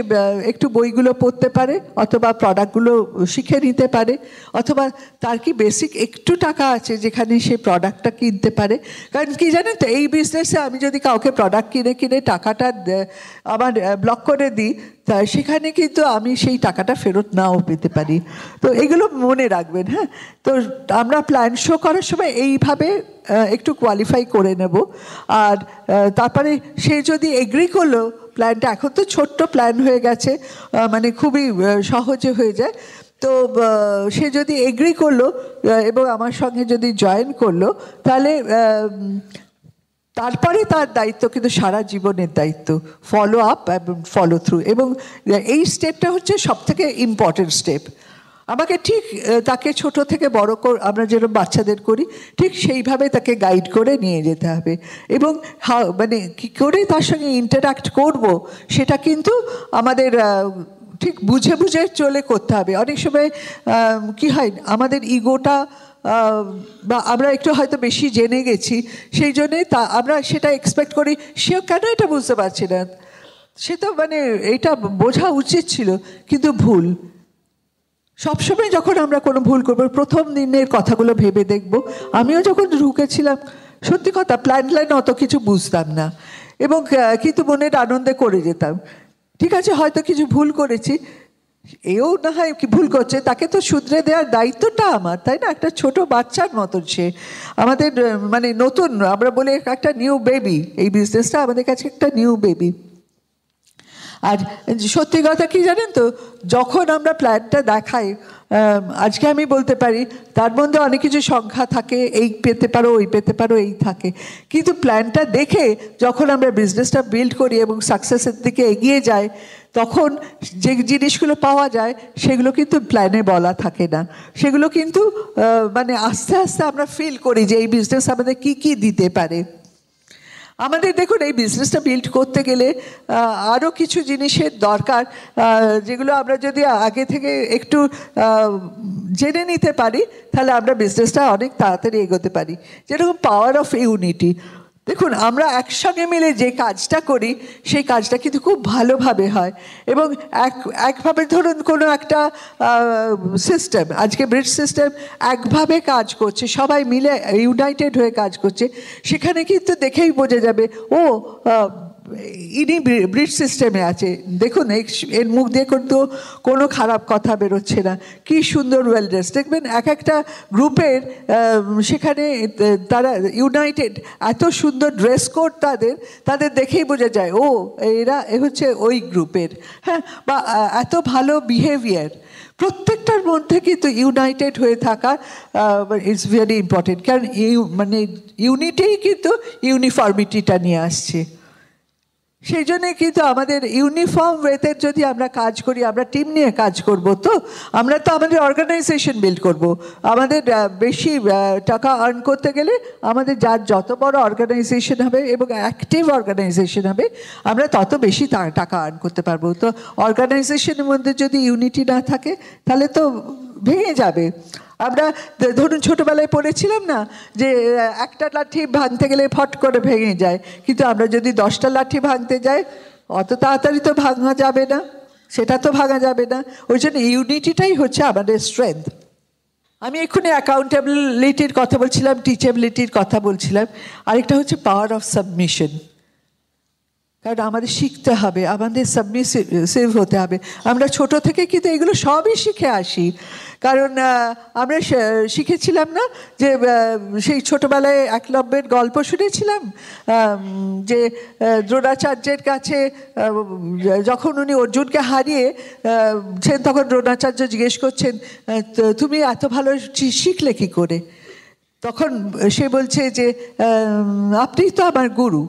B: একটু বইগুলো পড়তে পারে, অথবা প্রোডাক্টগুলো শিখে নিতে পারে, অথবা তার কি বেসিক একটু টাকা আছে যেখানে সে প্রোডাক্টটা কিনতে পারে। কারণ কি জানেন তো, এই বিজনেসে আমি যদি কাউকে প্রোডাক্ট কিনে টাকাটা আমার ব্লক করে দিই, তা সেখানে কিন্তু আমি সেই টাকাটা ফেরত নাও পেতে পারি। তো এগুলো মনে রাখবেন। হ্যাঁ, তো আমরা প্ল্যান শো করার সময় এইভাবে একটু কোয়ালিফাই করে নেব। আর তারপরে সে যদি এগ্রি করলো প্ল্যানটা, এখন তো ছোট্ট প্ল্যান হয়ে গেছে, মানে খুবই সহজে হয়ে যায়, তো সে যদি এগ্রি করলো এবং আমার সঙ্গে যদি জয়েন করলো, তাহলে তারপরে তার দায়িত্ব কিন্তু সারা জীবনের দায়িত্ব, ফলো আপ এবং ফলো থ্রু, এবং এই স্টেপটা হচ্ছে সবথেকে ইম্পর্টেন্ট স্টেপ। আমাকে ঠিক তাকে ছোট থেকে বড় আমরা যেরকম বাচ্চাদের করি ঠিক সেইভাবে তাকে গাইড করে নিয়ে যেতে হবে, এবং মানে কী করে তার সঙ্গে ইন্টারাক্ট করব সেটা কিন্তু আমাদের ঠিক বুঝে বুঝে চলে করতে হবে। অনেক সময় কি হয়, আমাদের ইগোটা বা আমরা একটু হয়তো বেশি জেনে গেছি, সেই জন্যে আমরা সেটা এক্সপেক্ট করি সেও কেন এটা বুঝতে পারছি না, সে তো মানে এটা বোঝা উচিত ছিল, কিন্তু ভুল। সবসময় যখন আমরা কোনো ভুল করবো প্রথম দিনের কথাগুলো ভেবে দেখব। আমিও যখন ঢুকেছিলাম সত্যি কথা প্ল্যান অত কিছু বুঝতাম না, এবং কিন্তু মনের আনন্দে করে যেতাম। ঠিক আছে, হয়তো কিছু ভুল করেছি, এও না হয় কি ভুল করছে, তাকে তো শুধরে দেওয়ার দায়িত্বটা আমার, তাই না? একটা ছোট বাচ্চার মতন সে আমাদের, মানে নতুন, আমরা বলি একটা নিউ বেবি, এই বিজনেসটা আমাদের কাছে একটা নিউ বেবি। আর সত্যি কথা কি জানেন তো, যখন আমরা প্ল্যানটা দেখাই, আজকে আমি বলতে পারি তার মধ্যে অনেক কিছু সংখ্যা থাকে, এই পেতে পারো ওই পেতে পারো এই থাকে, কিন্তু প্ল্যানটা দেখে যখন আমরা বিজনেসটা বিল্ড করি এবং সাকসেসের দিকে এগিয়ে যাই, তখন যে জিনিসগুলো পাওয়া যায় সেগুলো কিন্তু প্ল্যানে বলা থাকে না, সেগুলো কিন্তু মানে আস্তে আস্তে আমরা ফিল করি যে এই বিজনেস আমাদের কী কী দিতে পারে। আমাদের দেখুন এই বিজনেসটা বিল্ড করতে গেলে আরও কিছু জিনিসের দরকার, যেগুলো আমরা যদি আগে থেকে একটু জেনে নিতে পারি তাহলে আমরা বিজনেসটা অনেক তাড়াতাড়ি এগোতে পারি। যেরকম পাওয়ার অফ ইউনিটি। দেখুন আমরা একসঙ্গে মিলে যে কাজটা করি সেই কাজটা কিন্তু খুব ভালোভাবে হয়, এবং একভাবে ধরুন কোনো একটা সিস্টেম, আজকে ব্রিজ সিস্টেম একভাবে কাজ করছে, সবাই মিলে ইউনাইটেড হয়ে কাজ করছে, সেখানে কিন্তু দেখেই বোঝা যাবে ও ইনি ব্রিজ সিস্টেমে আছে, দেখুন এর মুখ দিয়ে কিন্তু কোনো খারাপ কথা বেরোচ্ছে না, কি সুন্দর ওয়েল ড্রেস। দেখবেন এক একটা গ্রুপের সেখানে তারা ইউনাইটেড, এত সুন্দর ড্রেস কোড তাদের দেখেই বোঝা যায় ও এ হচ্ছে ওই গ্রুপের, হ্যাঁ, বা এত ভালো বিহেভিয়ার। প্রত্যেকটার মধ্যে কিন্তু ইউনাইটেড হয়ে থাকা ইটস ভেরি ইম্পর্টেন্ট, কারণ মানে ইউনিটিই কিন্তু ইউনিফর্মিটিটা নিয়ে আসছে। সেই জন্যে কিন্তু আমাদের ইউনিফর্ম ওয়েতে যদি আমরা কাজ করি, আমরা টিম নিয়ে কাজ করব, তো আমরা তো আমাদের অর্গানাইজেশন বিল্ড করব। আমাদের বেশি টাকা আর্ন করতে গেলে আমাদের যার যত বড় অর্গানাইজেশন হবে এবং অ্যাক্টিভ অর্গানাইজেশন হবে, আমরা তত বেশি টাকা আর্ন করতে পারবো। তো অর্গানাইজেশনের মধ্যে যদি ইউনিটি না থাকে তাহলে তো ভেঙে যাবে। আমরা ধরুন ছোটোবেলায় পড়েছিলাম না যে একটা লাঠি ভাঙতে গেলে ফট করে ভেঙে যায়, কিন্তু আমরা যদি 10টা লাঠি ভাঙতে যাই অত তাড়াতাড়ি তো ভাঙা যাবে না, সেটা তো ভাঙা যাবে না। ওই জন্য ইউনিটিটাই হচ্ছে আমাদের স্ট্রেংথ। আমি এক্ষুনি অ্যাকাউন্টেবিলিটির কথা বলছিলাম, টিচেবিলিটির কথা বলছিলাম, আরেকটা হচ্ছে পাওয়ার অফ সাবমিশন। কারণ আমাদের শিখতে হবে, আমাদের সাবমিসিভ হতে হবে। আমরা ছোট থেকে কিন্তু এগুলো সবই শিখে আসি, কারণ আমরা শিখেছিলাম না যে সেই ছোটোবেলায় একলব্যের গল্প শুনেছিলাম যে দ্রোণাচার্যের কাছে যখন উনি অর্জুনকে হারিয়েছেন তখন দ্রোণাচার্য জিজ্ঞেস করছেন তুমি এত ভালো শিখলে কী করে? তখন সে বলছে যে আপনি তো আমার গুরু।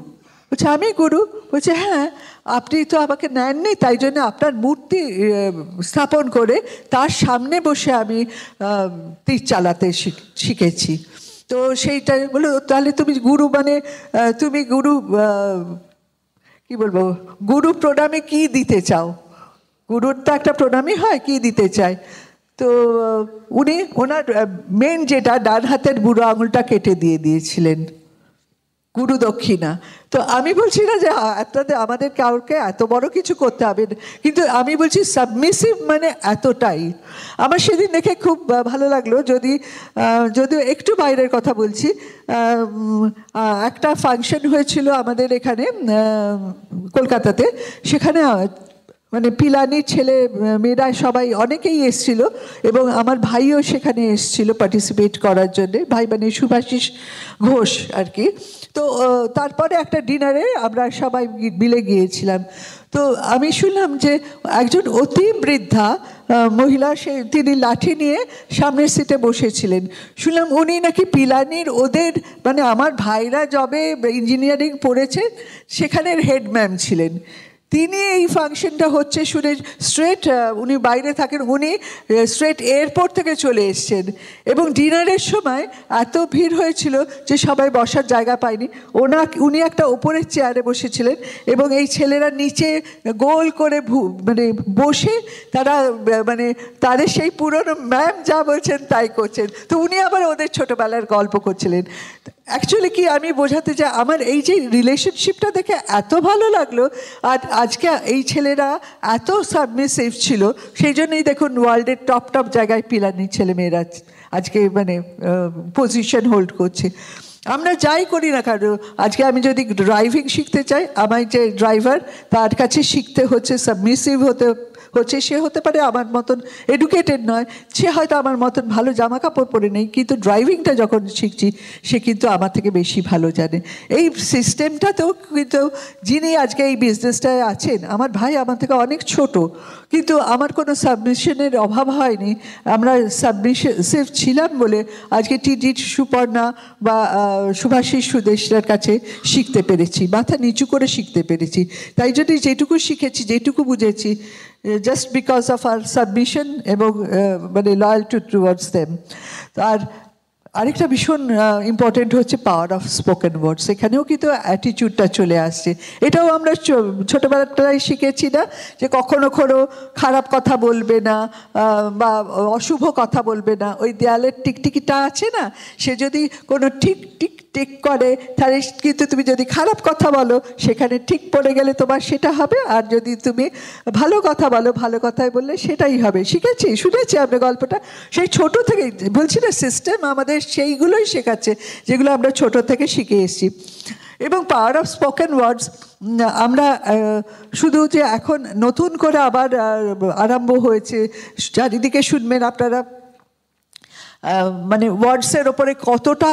B: বলছে আমি গুরু? বলছে হ্যাঁ, আপনি তো আমাকে নেননি, তাই জন্য আপনার মূর্তি স্থাপন করে তার সামনে বসে আমি তীর চালাতে শিখেছি। তো সেইটা বলো, তাহলে তুমি গুরু মানে তুমি গুরু কি বলবো, গুরু প্রণামে কি দিতে চাও? গুরুর তো একটা প্রণামই হয়, কি দিতে চায়? তো উনি ওনার মেন যেটা ডান হাতের বুড়ো আঙুলটা কেটে দিয়েছিলেন, গুরু দক্ষিণা। তো আমি বলছি না যে আমাদের কাউকে এত বড় কিছু করতে হবে, কিন্তু আমি বলছি সাবমিসিভ মানে এতটাই। আমার সেদিন দেখে খুব ভালো লাগলো, যদিও একটু বাইরের কথা বলছি, একটা ফাংশন হয়েছিল আমাদের এখানে কলকাতাতে, সেখানে মানে পিলানির ছেলে মেয়েরা সবাই অনেকেই এসছিল, এবং আমার ভাইও সেখানে এসছিল পার্টিসিপেট করার জন্যে, ভাই মানে শুভাশিস ঘোষ আর কি। তো তারপরে একটা ডিনারে আমরা সবাই মিলে গিয়েছিলাম। তো আমি শুনলাম যে একজন অতি বৃদ্ধা মহিলা, তিনি লাঠি নিয়ে সামনের সিটে বসেছিলেন। শুনলাম উনি নাকি পিলানির ওদের মানে আমার ভাইরা যবে ইঞ্জিনিয়ারিং পড়েছে সেখানের হেড ম্যাম ছিলেন। তিনি এই ফাংশনটা হচ্ছে শুনে স্ট্রেট, উনি বাইরে থাকেন, উনি স্ট্রেট এয়ারপোর্ট থেকে চলে এসছেন এবং ডিনারের সময় এত ভিড় হয়েছিল যে সবাই বসার জায়গা পায়নি। উনি একটা ওপরের চেয়ারে বসেছিলেন এবং এই ছেলেরা নিচে গোল করে মানে বসে তারা মানে তাদের সেই পুরনো ম্যাম যা বলছেন তাই করছেন। তো উনি আবার ওদের ছোটোবেলার গল্প করছিলেন। অ্যাকচুয়ালি কি আমি বোঝাতে চাই, আমার এই যে রিলেশনশিপটা দেখে এত ভালো লাগলো। আর আজকে এই ছেলেরা এত সাবমিসিভ ছিল, সেই জন্যই দেখুন ওয়ার্ল্ডের টপ জায়গায় পিলানি ছেলেমেয়েরা আজকে মানে পজিশন হোল্ড করছে। আমরা যাই করি না কারণ আজকে আমি যদি ড্রাইভিং শিখতে চাই, আমার যে ড্রাইভার তার কাছে শিখতে হচ্ছে সাবমিসিভ হতে হচ্ছে। সে হতে পারে আমার মতন এডুকেটেড নয়, সে হয়তো আমার মতন ভালো জামা কাপড় পরে নেই, কিন্তু ড্রাইভিংটা যখন শিখছি সে কিন্তু আমার থেকে বেশি ভালো জানে। এই সিস্টেমটাতেও কিন্তু যিনি আজকে এই বিজনেসটায় আছেন, আমার ভাই আমার থেকে অনেক ছোট, কিন্তু আমার কোনো সাবমিশনের অভাব হয়নি। আমরা সাবমিশিভ ছিলাম বলে আজকে টিটি সুপর্ণা বা শুভাশিস সুদেশরার কাছে শিখতে পেরেছি, মাথা নিচু করে শিখতে পেরেছি। তাই জন্যই যেটুকু শিখেছি, যেটুকু বুঝেছি, just because of our submission এবং মানে লয়ালটি টুয়ার্ডস দেম। আর আরেকটা ভীষণ ইম্পর্টেন্ট হচ্ছে পাওয়ার অফ স্পোকেন ওয়ার্ডস। এখানেও কিন্তু অ্যাটিটিউডটা চলে আসছে। এটাও আমরা ছোটোবেলাটাই শিখেছি না যে কখনো খারাপ কথা বলবে না বা অশুভ কথা বলবে না। ওই দেয়ালের টিকটিকিটা আছে না, সে যদি কোনো ঠিক করে তাহলে কিন্তু তুমি যদি খারাপ কথা বলো সেখানে ঠিক পড়ে গেলে তোমার সেটা হবে, আর যদি তুমি ভালো কথা বলো, ভালো কথাই বললে সেটাই হবে। শুনেছি আমরা গল্পটা সেই ছোট থেকে, বলছি না সিস্টেম আমাদের সেইগুলোই শেখাচ্ছে যেগুলো আমরা ছোট থেকে শিখে এসেছি। এবং পাওয়ার অফ স্পোকেন ওয়ার্ডস আমরা শুধু যে এখন নতুন করে আবার আরম্ভ হয়েছে, চারিদিকে শুনবেন আপনারা মানে ওয়ার্ডসের ওপরে কতটা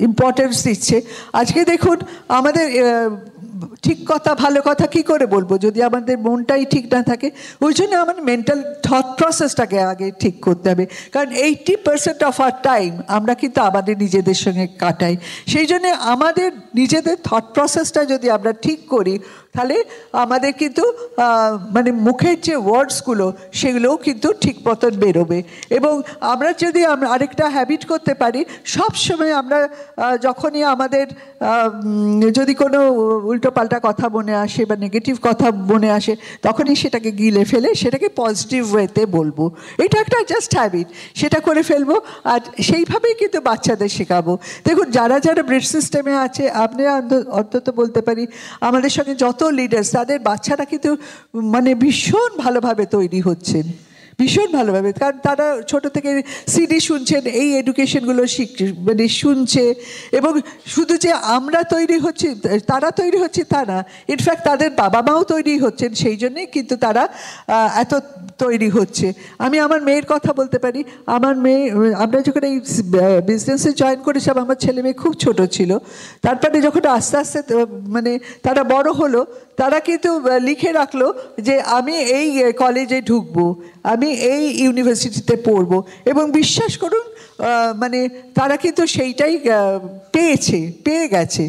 B: ইম্পর্টেন্স দিচ্ছে। আজকে দেখুন আমাদের ঠিক কথা ভালো কথা কি করে বলবো যদি আমাদের মনটাই ঠিক না থাকে? ওই জন্য আমার মেন্টাল থট প্রসেসটাকে আগে ঠিক করতে হবে, কারণ 80% অফ আর টাইম আমরা কিন্তু আমাদের নিজেদের সঙ্গে কাটাই। সেই জন্যে আমাদের নিজেদের থট প্রসেসটা যদি আমরা ঠিক করি তাহলে আমাদের কিন্তু মানে মুখের যে ওয়ার্ডসগুলো সেগুলোও কিন্তু ঠিক মতন বেরোবে। এবং আমরা যদি আরেকটা হ্যাবিট করতে পারি, সবসময় আমরা যখনই আমাদের যদি কোনো উল্টোপাল্টা কথা মনে আসে বা নেগেটিভ কথা মনে আসে, তখনই সেটাকে গিলে ফেলে সেটাকে পজিটিভ ওয়েতে বলবো। এটা একটা জাস্ট হ্যাবিট, সেটা করে ফেলবো। আর সেইভাবেই কিন্তু বাচ্চাদের শেখাবো। দেখুন যারা ব্রিজ সিস্টেমে আছে, আপনি অন্তত বলতে পারি আমাদের সঙ্গে যত লিডার্স, তাদের বাচ্চারা কিন্তু মানে ভীষণ ভালোভাবে তৈরি হচ্ছেন, ভীষণ ভালোভাবে। কারণ তারা ছোট থেকে সিডি শুনছেন, এই এডুকেশনগুলো মানে শুনছে। এবং শুধু যে আমরা তৈরি হচ্ছি, তারা তৈরি হচ্ছে তা না, ইনফ্যাক্ট তাদের বাবা মাও তৈরি হচ্ছেন, সেই জন্যেই কিন্তু তারা এত তৈরি হচ্ছে। আমি আমার মেয়ের কথা বলতে পারি। আমার মেয়ে, আমরা যখন এই বিজনেসে জয়েন করেছিলাম, আমার ছেলে মেয়ে খুব ছোট ছিল। তারপরে যখন আস্তে আস্তে মানে তারা বড় হলো, তারা কিন্তু লিখে রাখলো যে আমি এই কলেজে ঢুকবো, আমি এই ইউনিভার্সিটিতে পড়বো। এবং বিশ্বাস করুন মানে তারা কিন্তু সেইটাই পেয়ে গেছে।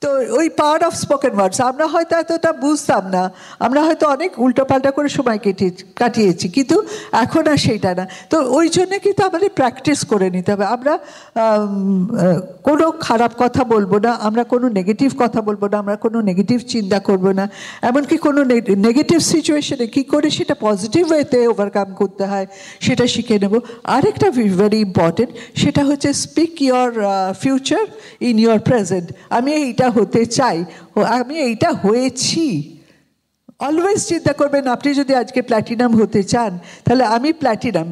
B: তো ওই পাওয়ার অফ স্পোকেন ওয়ার্ডস আমরা হয়তো এতটা বুঝতাম না, আমরা হয়তো অনেক উল্টোপাল্টা করে সময় কাটিয়েছি, কিন্তু এখন আর সেইটা না। তো ওই জন্য কিন্তু আমাদের প্র্যাকটিস করে নিতে হবে। আমরা কোনো খারাপ কথা বলবো না, আমরা কোনো নেগেটিভ কথা বলবো না, আমরা কোনো নেগেটিভ চিন্তা করবো না। এমনকি কোনো নেগেটিভ সিচুয়েশনে কী করে সেটা পজিটিভ ওয়েতে ওভারকাম করতে হয় সেটা শিখে নেব। আরেকটা ভেরি ইম্পর্টেন্ট, সেটা হচ্ছে speak your future in your present. আমি এইটা হতে চাই, আমি এইটা হয়েছি। অলওয়েজ চিন্তা করবেন, আপনি যদি আজকে প্ল্যাটিনাম হতে চান তাহলে আমি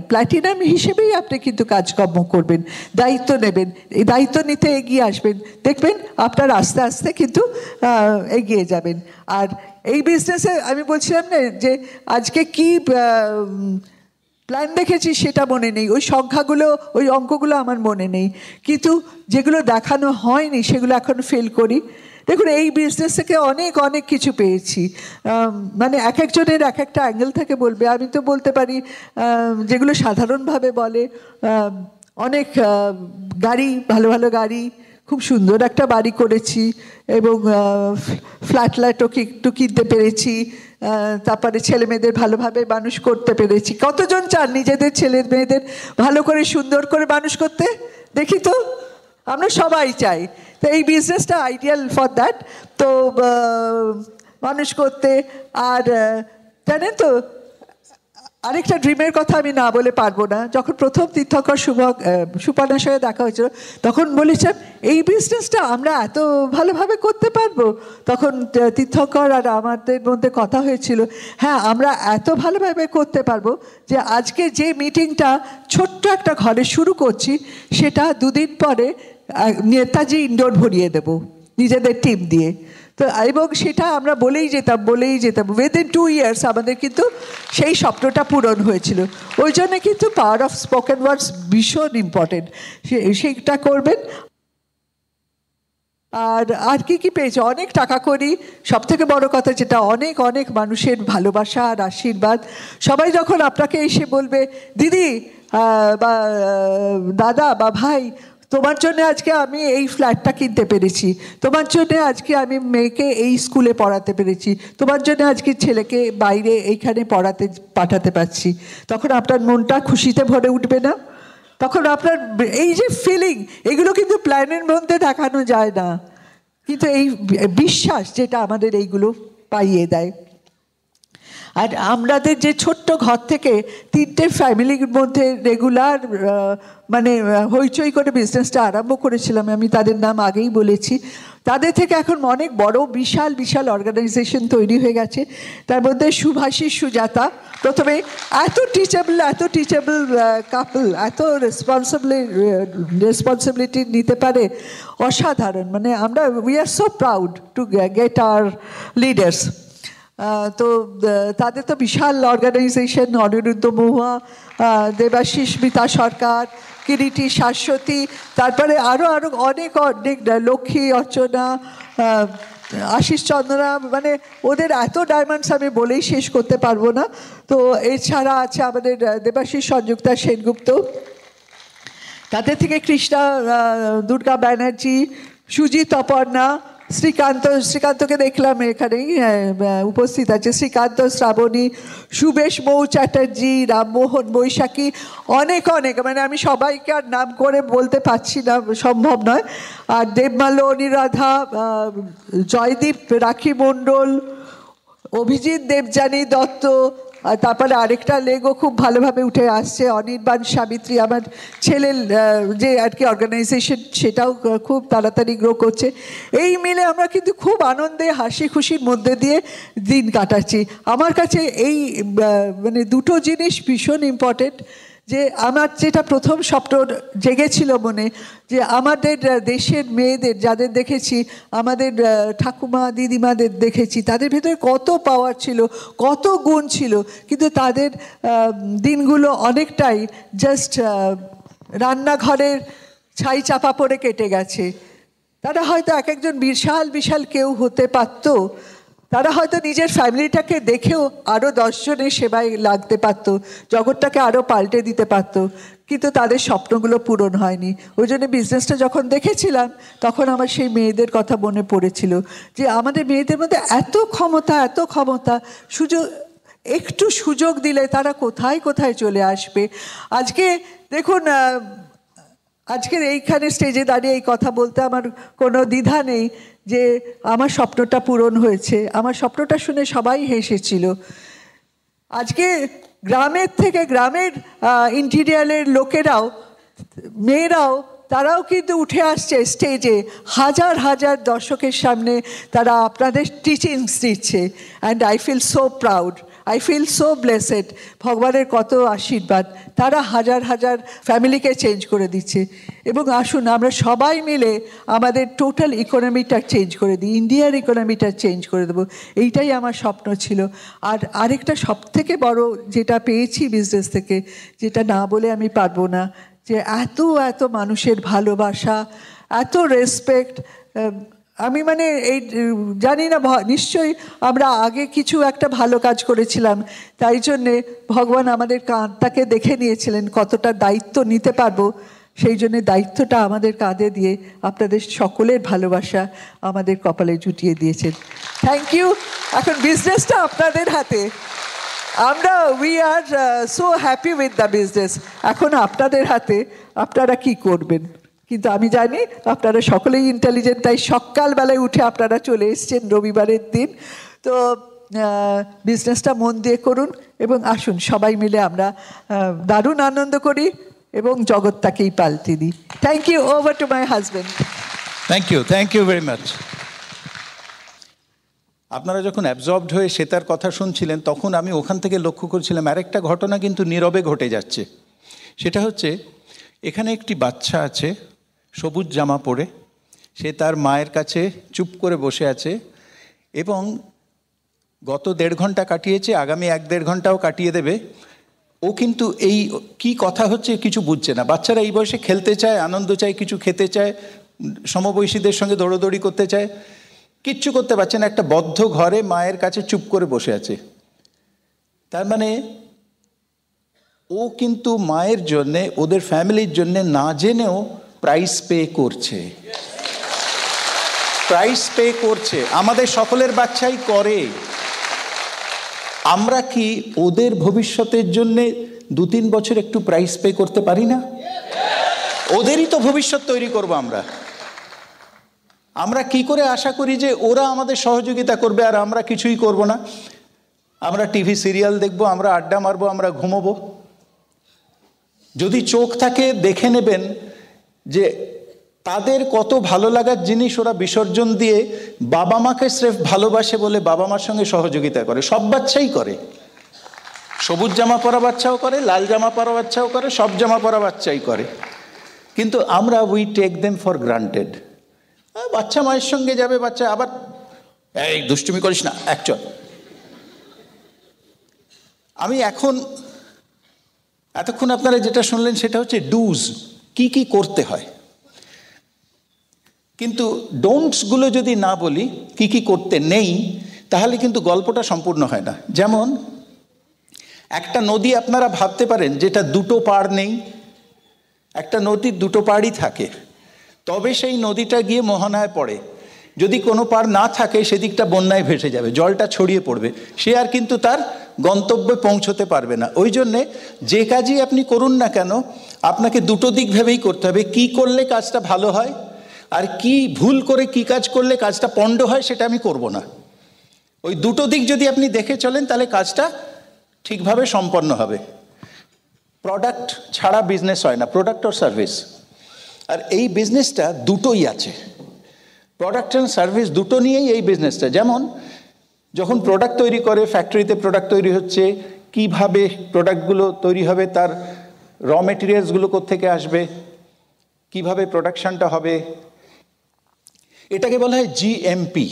B: প্ল্যাটিনাম হিসেবেই আপনি কিন্তু কাজকর্ম করবেন, দায়িত্ব নেবেন। এই দায়িত্ব নিতে এগিয়ে আসবেন, দেখবেন আপনার আস্তে আস্তে কিন্তু এগিয়ে যাবেন। আর এই বিজনেসে আমি বলছিলাম না যে আজকে কি প্ল্যান দেখেছি সেটা মনে নেই, ওই সংখ্যাগুলো ওই অঙ্কগুলো আমার মনে নেই, কিন্তু যেগুলো দেখানো হয়নি সেগুলো এখন ফেল করি। দেখুন এই বিজনেস থেকে অনেক অনেক কিছু পেয়েছি, মানে এক একজনের এক একটা অ্যাঙ্গেল থেকে বলবে। আমি তো বলতে পারি যেগুলো সাধারণভাবে বলে, অনেক গাড়ি, ভালো ভালো গাড়ি, খুব সুন্দর একটা বাড়ি করেছি, এবং ফ্ল্যাটও একটু কিনতে পেরেছি, তারপরে ছেলে মেয়েদের ভালোভাবে মানুষ করতে পেরেছি। কতজন চান নিজেদের ছেলে মেয়েদের ভালো করে সুন্দর করে মানুষ করতে? দেখি তো, আমরা সবাই চাই। তো এই বিজনেসটা আইডিয়াল ফর দ্যাট। তো মানুষ করতে, আর জানেন তো আরেকটা ড্রিমের কথা আমি না বলে পারবো না। যখন প্রথম তীর্থঙ্কর সুপর্ণার সঙ্গে দেখা হয়েছিল, তখন বলেছেন এই বিজনেসটা আমরা এত ভালোভাবে করতে পারবো। তখন তীর্থঙ্কর আর আমাদের মধ্যে কথা হয়েছিল, হ্যাঁ আমরা এত ভালোভাবে করতে পারবো যে আজকে যে মিটিংটা ছোট্ট একটা ঘরে শুরু করছি, সেটা দুদিন পরে নেতাজি ইনডোর ভরিয়ে দেবো নিজেদের টিম দিয়ে। তো এবং সেটা আমরা বলেই যেতাম উইদিন 2 years আমাদের কিন্তু সেই স্বপ্নটা পূরণ হয়েছিল। ওই জন্য কিন্তু পাওয়ার অফ স্পোকেন ওয়ার্ডস ভীষণ ইম্পর্টেন্ট, সেইটা করবেন। আর কি পেয়েছে? অনেক টাকা করি, সব থেকে বড় কথা যেটা, অনেক অনেক মানুষের ভালোবাসা আর আশীর্বাদ। সবাই যখন আপনাকে এসে বলবে দিদি বা দাদা বা ভাই, তোমার জন্য আজকে আমি এই ফ্ল্যাটটা কিনতে পেরেছি, তোমার জন্য আজকে আমি মেয়েকে এই স্কুলে পড়াতে পেরেছি, তোমার জন্য আজকে ছেলেকে বাইরে এইখানে পাঠাতে পারছি, তখন আপনার মনটা খুশিতে ভরে উঠবে না? তখন আপনার এই যে ফিলিং, এগুলো কিন্তু প্ল্যানের মধ্যে দেখানো যায় না, কিন্তু এই বিশ্বাস যেটা আমাদের এইগুলো পাইয়ে দেয়। আর আমাদের যে ছোট্ট ঘর থেকে 3টে ফ্যামিলির মধ্যে রেগুলার মানে হইচই করে বিজনেসটা আরম্ভ করেছিলাম, আমি তাদের নাম আগেই বলেছি। তাদের থেকে এখন অনেক বড় বিশাল বিশাল অর্গানাইজেশন তৈরি হয়ে গেছে। তার মধ্যে সুভাষী সুজাতা প্রথমে এত টিচেবল কাপল, এত রেসপন্সিবিলিটি নিতে পারে, অসাধারণ। মানে আমরা we are so proud to get hour leaders. তো তাদের তো বিশাল অর্গানাইজেশন, অনিরুদ্ধ মহুয়া, দেবাশিস মিতা সরকার, কিরিটি শাশ্বতী, তারপরে আরও অনেক লক্ষ্মী, অর্চনা, আশিস চন্দ্রা, মানে ওদের এত ডায়মন্ডস আমি বলেই শেষ করতে পারবো না। তো এছাড়া আছে আমাদের দেবাশিস সংযুক্তা সেনগুপ্ত, তাদের থেকে কৃষ্ণা দুর্গা ব্যানার্জি, সুজিত অপর্ণা, শ্রীকান্তকে দেখলাম এখানেই উপস্থিত আছে, শ্রীকান্ত, শ্রাবণী, সুবেশ মৌ চ্যাটার্জি, রামমোহন বৈশাখী, অনেক মানে আমি সবাইকে আর নাম করে বলতে পারছি না, সম্ভব নয়। আর দেবমাল্য, অনিরাধা, জয়দীপ, রাখি মণ্ডল, অভিজিৎ দেবযানী দত্ত, আর তারপরে আরেকটা লেগো খুব ভালোভাবে উঠে আসছে, অনির্বাণ সাবিত্রী, আমার ছেলের যে আর কি অর্গানাইজেশন, সেটাও খুব তাড়াতাড়ি গ্রো করছে। এই মিলে আমরা কিন্তু খুব আনন্দে হাসি খুশির মধ্যে দিয়ে দিন কাটাচ্ছি। আমার কাছে এই মানে দুটো জিনিস ভীষণ ইম্পর্টেন্ট, যে আমার যেটা প্রথম স্বপ্ন জেগেছিল মনে, যে আমাদের দেশের মেয়েদের যাদের দেখেছি, আমাদের ঠাকুমা দিদিমাদের দেখেছি, তাদের ভেতরে কত পাওয়ার ছিল, কত গুণ ছিল, কিন্তু তাদের দিনগুলো অনেকটাই জাস্ট রান্নাঘরের ছাই চাপা পড়ে কেটে গেছে। তারা হয়তো এক একজন বিশাল বিশাল কেউ হতে পারতো, তারা হয়তো নিজের ফ্যামিলিটাকে দেখেও আরও 10 জনের সেবায় লাগতে পারতো, জগৎটাকে আরও পাল্টে দিতে পারতো, কিন্তু তাদের স্বপ্নগুলো পূরণ হয়নি। ওই জন্য বিজনেসটা যখন দেখেছিলাম, তখন আমার সেই মেয়েদের কথা মনে পড়েছিল, যে আমাদের মেয়েদের মধ্যে এত ক্ষমতা, একটু সুযোগ দিলে তারা কোথায় কোথায় চলে আসবে। আজকে দেখুন, আজকের এইখানে স্টেজে দাঁড়িয়ে এই কথা বলতে আমার কোনো দ্বিধা নেই যে আমার স্বপ্নটা পূরণ হয়েছে। আমার স্বপ্নটা শুনে সবাই হেসেছিল। আজকে গ্রামের থেকে, গ্রামের ইন্টিরিয়ারের লোকেরাও, মেয়েরাও, তারাও কিন্তু উঠে আসছে স্টেজে, হাজার হাজার দর্শকের সামনে তারা আপনাদের টিচিংস দিচ্ছে। And I feel so proud, I feel so blessed. ভগবানের কত আশীর্বাদ, তারা হাজার হাজার ফ্যামিলিকে চেঞ্জ করে দিচ্ছে। এবং আসুন আমরা সবাই মিলে আমাদের টোটাল ইকোনমিটা চেঞ্জ করে দিই, ইন্ডিয়ার ইকোনমিটা চেঞ্জ করে দেবো। এইটাই আমার স্বপ্ন ছিল। আর আরেকটা সবথেকে বড় যেটা পেয়েছি বিজনেস থেকে, যেটা না বলে আমি পারবো না, যে এত মানুষের ভালোবাসা, এত রেসপেক্ট। আমি মানে এই জানি না, নিশ্চয়ই আমরা আগে কিছু একটা ভালো কাজ করেছিলাম, তাই জন্যে ভগবান আমাদের কাঁধটাকে দেখে নিয়েছিলেন কতটা দায়িত্ব নিতে পারবো, সেই জন্যে দায়িত্বটা আমাদের কাঁধে দিয়ে আপনাদের সকলের ভালোবাসা আমাদের কপালে জুটিয়ে দিয়েছেন। Thank you. এখন বিজনেসটা আপনাদের হাতে। আমরা we are so happy with the business. এখন আপনাদের হাতে, আপনারা কি করবেন। কিন্তু আমি জানি আপনারা সকলেই ইন্টেলিজেন্ট, তাই সকালবেলায় উঠে আপনারা চলে এসছেন রবিবারের দিন। তো বিজনেসটা মন দিয়ে করুন এবং আসুন সবাই মিলে আমরা দারুণ আনন্দ করি এবং জগৎটাকেই পাল্টে দিই। Thank you. Over to my husband.
A: Thank you very much. আপনারা যখন অ্যাবজর্বড হয়ে শ্বেতার কথা শুনছিলেন, তখন আমি ওখান থেকে লক্ষ্য করছিলাম আরেকটা ঘটনা কিন্তু নীরবে ঘটে যাচ্ছে। সেটা হচ্ছে, এখানে একটি বাচ্চা আছে সবুজ জামা পরে, সে তার মায়ের কাছে চুপ করে বসে আছে এবং গত 1.5 ঘন্টা কাটিয়েছে, আগামী 1-1.5 ঘন্টাও কাটিয়ে দেবে। ও কিন্তু এই কি কথা হচ্ছে কিছু বুঝছে না। বাচ্চারা এই বয়সে খেলতে চায়, আনন্দ চায়, কিছু খেতে চায়, সমবয়সীদের সঙ্গে দৌড়োদৌড়ি করতে চায়, কিচ্ছু করতে পারছে না। একটা বদ্ধ ঘরে মায়ের কাছে চুপ করে বসে আছে। তার মানে ও কিন্তু মায়ের জন্যে, ওদের ফ্যামিলির জন্যে না জেনেও প্রাইস পে করছে। আমাদের সকলের বাচ্চাই করে। আমরা কি ওদের ভবিষ্যতের জন্যে 2-3 বছর একটু প্রাইস পে করতে পারি না? ওদেরই তো ভবিষ্যৎ তৈরি করবো আমরা। আমরা কি করে আশা করি যে ওরা আমাদের সহযোগিতা করবে আর আমরা কিছুই করব না? আমরা টিভি সিরিয়াল দেখবো, আমরা আড্ডা মারবো, আমরা ঘুমোবো। যদি চোখ থাকে দেখে নেবেন যে তাদের কত ভালো লাগার জিনিস ওরা বিসর্জন দিয়ে বাবা মাকে স্রেফ ভালোবাসে বলে বাবা মার সঙ্গে সহযোগিতা করে। সব বাচ্চাই করে, সবুজ জামা পরা বাচ্চাও করে, লাল জামা পরা বাচ্চাও করে, সব জামা পরা বাচ্চাই করে। কিন্তু আমরা we take them for granted. বাচ্চা মায়ের সঙ্গে যাবে, বাচ্চা আবার এই দুষ্টুমি করিস না অ্যাকচুয়াল। আমি এতক্ষণ আপনারা যেটা শুনলেন সেটা হচ্ছে ডুজ, কি কি করতে হয়। কিন্তু ডোন্টসগুলো যদি না বলি, কি কি করতে নেই, তাহলে কিন্তু গল্পটা সম্পূর্ণ হয় না। যেমন একটা নদী আপনারা ভাবতে পারেন যেটা 2টো পাড় নেই। একটা নদীর 2টো পাড়ই থাকে, তবে সেই নদীটা গিয়ে মোহনায় পড়ে। যদি কোনো পাড় না থাকে সেদিকটা বন্যায় ভেসে যাবে, জলটা ছড়িয়ে পড়বে, সে আর কিন্তু তার গন্তব্যে পৌঁছতে পারবে না। ওই জন্যে যে কাজই আপনি করুন না কেন, আপনাকে 2টো দিক ভেবেই করতে হবে। কি করলে কাজটা ভালো হয়, আর কি ভুল করে কি কাজ করলে কাজটা পণ্ড হয়, সেটা আমি করব না। ওই 2টো দিক যদি আপনি দেখে চলেন তাহলে কাজটা ঠিকভাবে সম্পন্ন হবে। প্রোডাক্ট ছাড়া বিজনেস হয় না, প্রোডাক্ট আর সার্ভিস। আর এই বিজনেসটা 2টোই আছে, প্রোডাক্ট অ্যান্ড সার্ভিস 2টো নিয়েই এই বিজনেসটা। যেমন যখন প্রোডাক্ট তৈরি করে, ফ্যাক্টরিতে প্রোডাক্ট তৈরি হচ্ছে, কিভাবে প্রোডাক্টগুলো তৈরি হবে, তার র মেটেরিয়ালসগুলো কোত্থেকে আসবে, কিভাবে প্রোডাকশনটা হবে, এটাকে বলা হয় জিএমপি,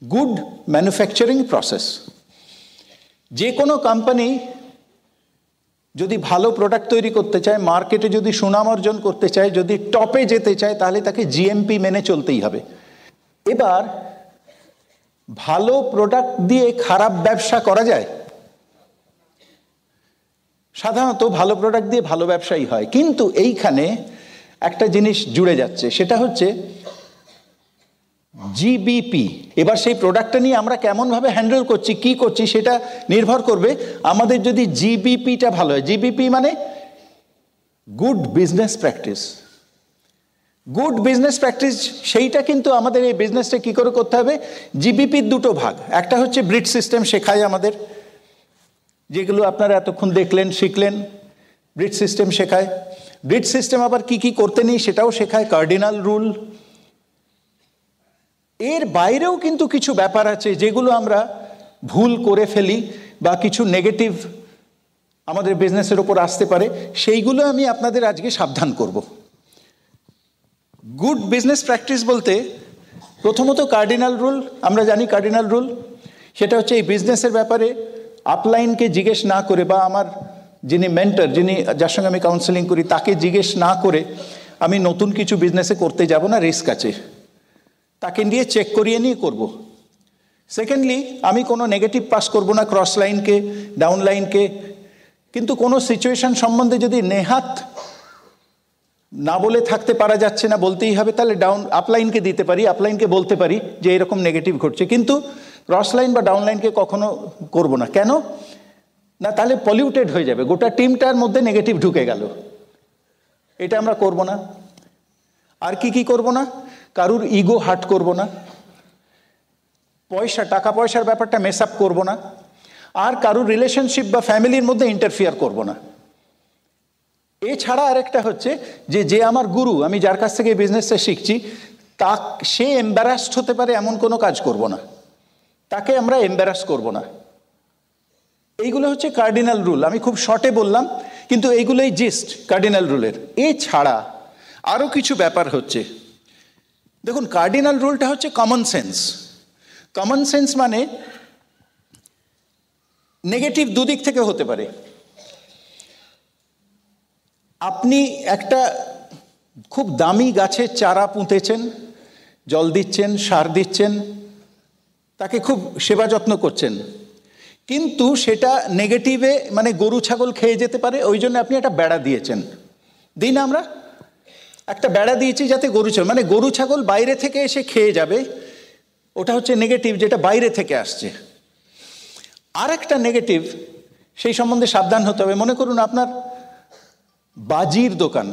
A: গুড ম্যানুফ্যাকচারিং প্রসেস। যে কোনো কোম্পানি যদি ভালো প্রোডাক্ট তৈরি করতে চায়, মার্কেটে যদি সুনাম অর্জন করতে চায়, যদি টপে যেতে চায়, তাহলে তাকে জিএমপি মেনে চলতেই হবে। এবার ভালো প্রোডাক্ট দিয়ে খারাপ ব্যবসা করা যায়? সাধারণত ভালো প্রোডাক্ট দিয়ে ভালো ব্যবসাই হয়, কিন্তু এইখানে একটা জিনিস জুড়ে যাচ্ছে, সেটা হচ্ছে জিবিপি। এবার সেই প্রোডাক্টটা নিয়ে আমরা কেমনভাবে হ্যান্ডেল করছি, কি করছি, সেটা নির্ভর করবে আমাদের যদি জিবিপিটা ভালো হয়। জিবিপি মানে good business practice. Good business practice, সেইটা কিন্তু আমাদের এই বিজনেসটা কী করে করতে হবে। জিবিপির 2টো ভাগ। একটা হচ্ছে ব্রিড সিস্টেম শেখায় আমাদের, যেগুলো আপনারা এতক্ষণ দেখলেন, শিখলেন। ব্রিড সিস্টেম শেখায়। ব্রিড সিস্টেম আবার কি কি করতে নেই সেটাও শেখায়, কার্ডিনাল রুল। এর বাইরেও কিন্তু কিছু ব্যাপার আছে যেগুলো আমরা ভুল করে ফেলি বা কিছু নেগেটিভ আমাদের বিজনেসের ওপর আসতে পারে, সেইগুলো আমি আপনাদের আজকে সাবধান করব। গুড বিজনেস প্র্যাকটিস বলতে প্রথমত কার্ডিনাল রুল, আমরা জানি কার্ডিনাল রুল, সেটা হচ্ছে এই বিজনেসের ব্যাপারে আপলাইনকে জিজ্ঞেস না করে, বা আমার যিনি মেন্টর, যার সঙ্গে আমি কাউন্সেলিং করি, তাকে জিজ্ঞেস না করে আমি নতুন কিছু বিজনেসে করতে যাব না, রিস্ক আছে। তাকে নিয়ে চেক করিয়ে নিয়ে করব। সেকেন্ডলি, আমি কোনো নেগেটিভ পাস করব না ক্রস লাইনকে, ডাউন লাইনকে। কিন্তু কোনো সিচুয়েশন সম্বন্ধে যদি নেহাত না বলে থাকতে পারা যাচ্ছে না, বলতেই হবে, তাহলে আপলাইনকে দিতে পারি, আপলাইনকে বলতে পারি যে এরকম নেগেটিভ ঘটছে। কিন্তু ক্রস লাইন বা ডাউন লাইনকে কখনো করব না। কেন না? তাহলে পলিউটেড হয়ে যাবে, গোটা টিমটার মধ্যে নেগেটিভ ঢুকে গেল। এটা আমরা করব না। আর কি করব না? কারুর ইগো হার্ট করব না, টাকা পয়সার ব্যাপারটা মেস আপ করবো না, আর কারুর রিলেশনশিপ বা ফ্যামিলির মধ্যে ইন্টারফিয়ার করব না। এছাড়া আরেকটা হচ্ছে যে আমার গুরু, আমি যার কাছ থেকে এই বিজনেসটা শিখছি, সে এম্বারাসড হতে পারে এমন কোনো কাজ করব না, তাকে আমরা এম্বারাস করব না। এইগুলো হচ্ছে কার্ডিনাল রুল। আমি খুব শর্টে বললাম, কিন্তু এইগুলোই জিস্ট কার্ডিনাল রুলের। এছাড়া আরও কিছু ব্যাপার হচ্ছে। দেখুন, কার্ডিনাল রুলটা হচ্ছে কমন সেন্স। কমন সেন্স মানে নেগেটিভ দুদিক থেকে হতে পারে। আপনি একটা খুব দামি গাছের চারা পুঁতেছেন, জল দিচ্ছেন, সার দিচ্ছেন, তাকে খুব সেবা যত্ন করছেন, কিন্তু সেটা নেগেটিভে মানে গরু ছাগল খেয়ে যেতে পারে, ওই জন্য আপনি একটা বেড়া দিয়েছেন। দিন আমরা একটা বেড়া দিয়েছি যাতে গরু ছাগল বাইরে থেকে এসে খেয়ে যাবে, ওটা হচ্ছে নেগেটিভ, যেটা বাইরে থেকে আসছে। আর একটা নেগেটিভ, সেই সম্বন্ধে সাবধান হতে হবে। মনে করুন আপনার বাজির দোকান,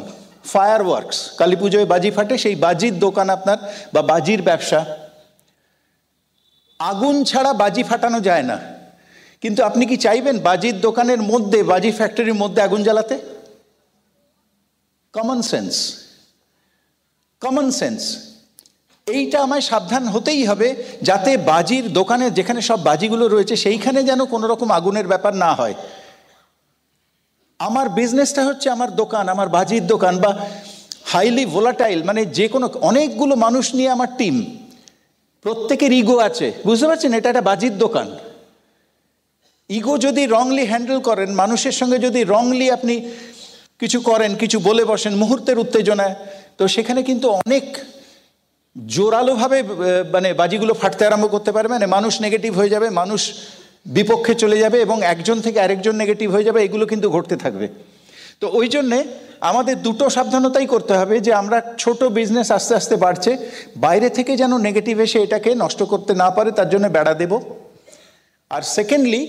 A: ফায়ার ওয়ার্কস, কালী পুজোয় বাজি ফাটে, সেই বাজির দোকান আপনার, বা বাজির ব্যবসা। আগুন ছাড়া বাজি ফাটানো যায় না, কিন্তু আপনি কি চাইবেন বাজির দোকানের মধ্যে, বাজি ফ্যাক্টরির মধ্যে আগুন জ্বালাতে? Common sense, common sense. এইটা আমায় সাবধান হতেই হবে, যাতে বাজির দোকানে যেখানে সব বাজিগুলো রয়েছে সেইখানে যেন কোনো রকম আগুনের ব্যাপার না হয়। আমার বিজনেসটা হচ্ছে আমার দোকান, আমার বাজির দোকান, বা হাইলি ভোলাটাইল, মানে যে কোনো অনেকগুলো মানুষ নিয়ে আমার টিম, প্রত্যেকের ইগো আছে, বুঝতে পারছেন? এটা একটা বাজির দোকান। ইগো যদি রংলি হ্যান্ডেল করেন, মানুষের সঙ্গে যদি রংলি আপনি কিছু করেন, কিছু বলে বসেন মুহূর্তের উত্তেজনায়, তো সেখানে কিন্তু অনেক জোরালোভাবে মানে বাজিগুলো ফাটতে আরম্ভ করতে পারবে, মানে মানুষ নেগেটিভ হয়ে যাবে, মানুষ বিপক্ষে চলে যাবে, এবং একজন থেকে আরেকজন নেগেটিভ হয়ে যাবে, এগুলো কিন্তু ঘটতে থাকবে। তো ওই জন্যে আমাদের দুটো সাবধানতাই করতে হবে, যে আমরা ছোট বিজনেস আস্তে আস্তে বাড়ছে, বাইরে থেকে যেন নেগেটিভ এসে এটাকে নষ্ট করতে না পারে, তার জন্য বেড়া দেব। আর সেকেন্ডলি,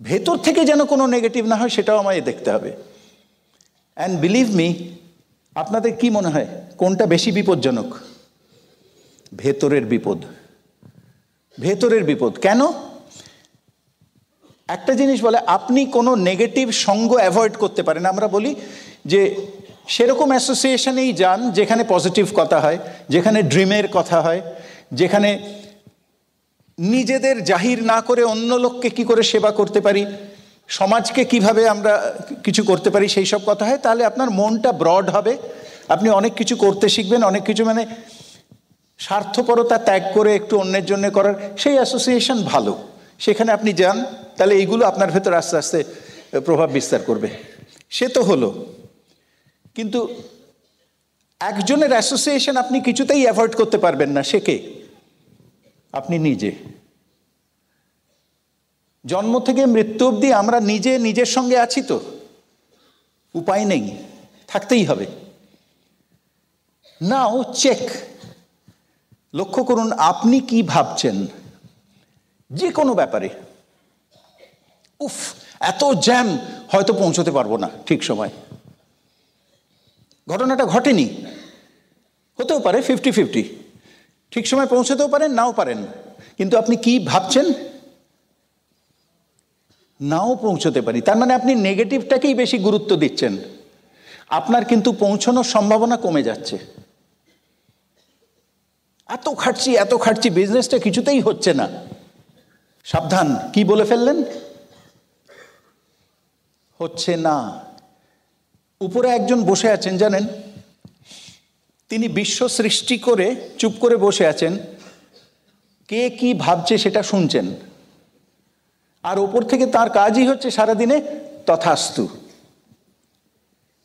A: ভেতর থেকে যেন কোনো নেগেটিভ না হয়, সেটাও আমায় দেখতে হবে। অ্যান্ড বিলিভ মি, আপনাদের কি মনে হয় কোনটা বেশি বিপজ্জনক? ভেতরের বিপদ, ভেতরের বিপদ। কেন? একটা জিনিস বলে, আপনি কোনো নেগেটিভ সঙ্গ অ্যাভয়েড করতে পারেন। আমরা বলি যে সেরকম অ্যাসোসিয়েশনেই যান যেখানে পজিটিভ কথা হয়, যেখানে ড্রিমের কথা হয়, যেখানে নিজেদের জাহির না করে অন্য লোককে কি করে সেবা করতে পারি, সমাজকে কিভাবে আমরা কিছু করতে পারি, সেই সব কথা হয়। তাহলে আপনার মনটা ব্রড হবে, আপনি অনেক কিছু করতে শিখবেন, অনেক কিছু মানে স্বার্থপরতা ত্যাগ করে একটু অন্যের জন্য করার, সেই অ্যাসোসিয়েশন ভালো। সেখানে আপনি যান, তাহলে এইগুলো আপনার ভেতর আস্তে আস্তে প্রভাব বিস্তার করবে। সে তো হলো, কিন্তু একজনের অ্যাসোসিয়েশন আপনি কিছুতেই অ্যাভয়েড করতে পারবেন না। সে কে? আপনি নিজে। জন্ম থেকে মৃত্যু অবধি আমরা নিজে নিজের সঙ্গে আছি, তো উপায় নেই, থাকতেই হবে। নাও চেক, লক্ষ্য করুন আপনি কি ভাবছেন যে কোনো ব্যাপারে। উফ, এত জ্যাম, হয়তো পৌঁছতে পারবো না ঠিক সময়। ঘটনাটা ঘটেনি, হতেও পারে 50-50, ঠিক সময় পৌঁছতেও পারেন, নাও পারেন, কিন্তু আপনি কি ভাবছেন? নাও পৌঁছতে পারি, তার মানে আপনি নেগেটিভটাকেই বেশি গুরুত্ব দিচ্ছেন, আপনার কিন্তু পৌঁছানোর সম্ভাবনা কমে যাচ্ছে। এত খাটছি, বিজনেসটা কিছুতেই হচ্ছে না। সাবধান, কি বলে ফেললেন? হচ্ছে না। উপরে একজন বসে আছেন, জানেন, তিনি বিশ্ব সৃষ্টি করে চুপ করে বসে আছেন, কে কি ভাবছে সেটা শুনছেন, আর ওপর থেকে তার কাজই হচ্ছে সারাদিনে তথাস্তু।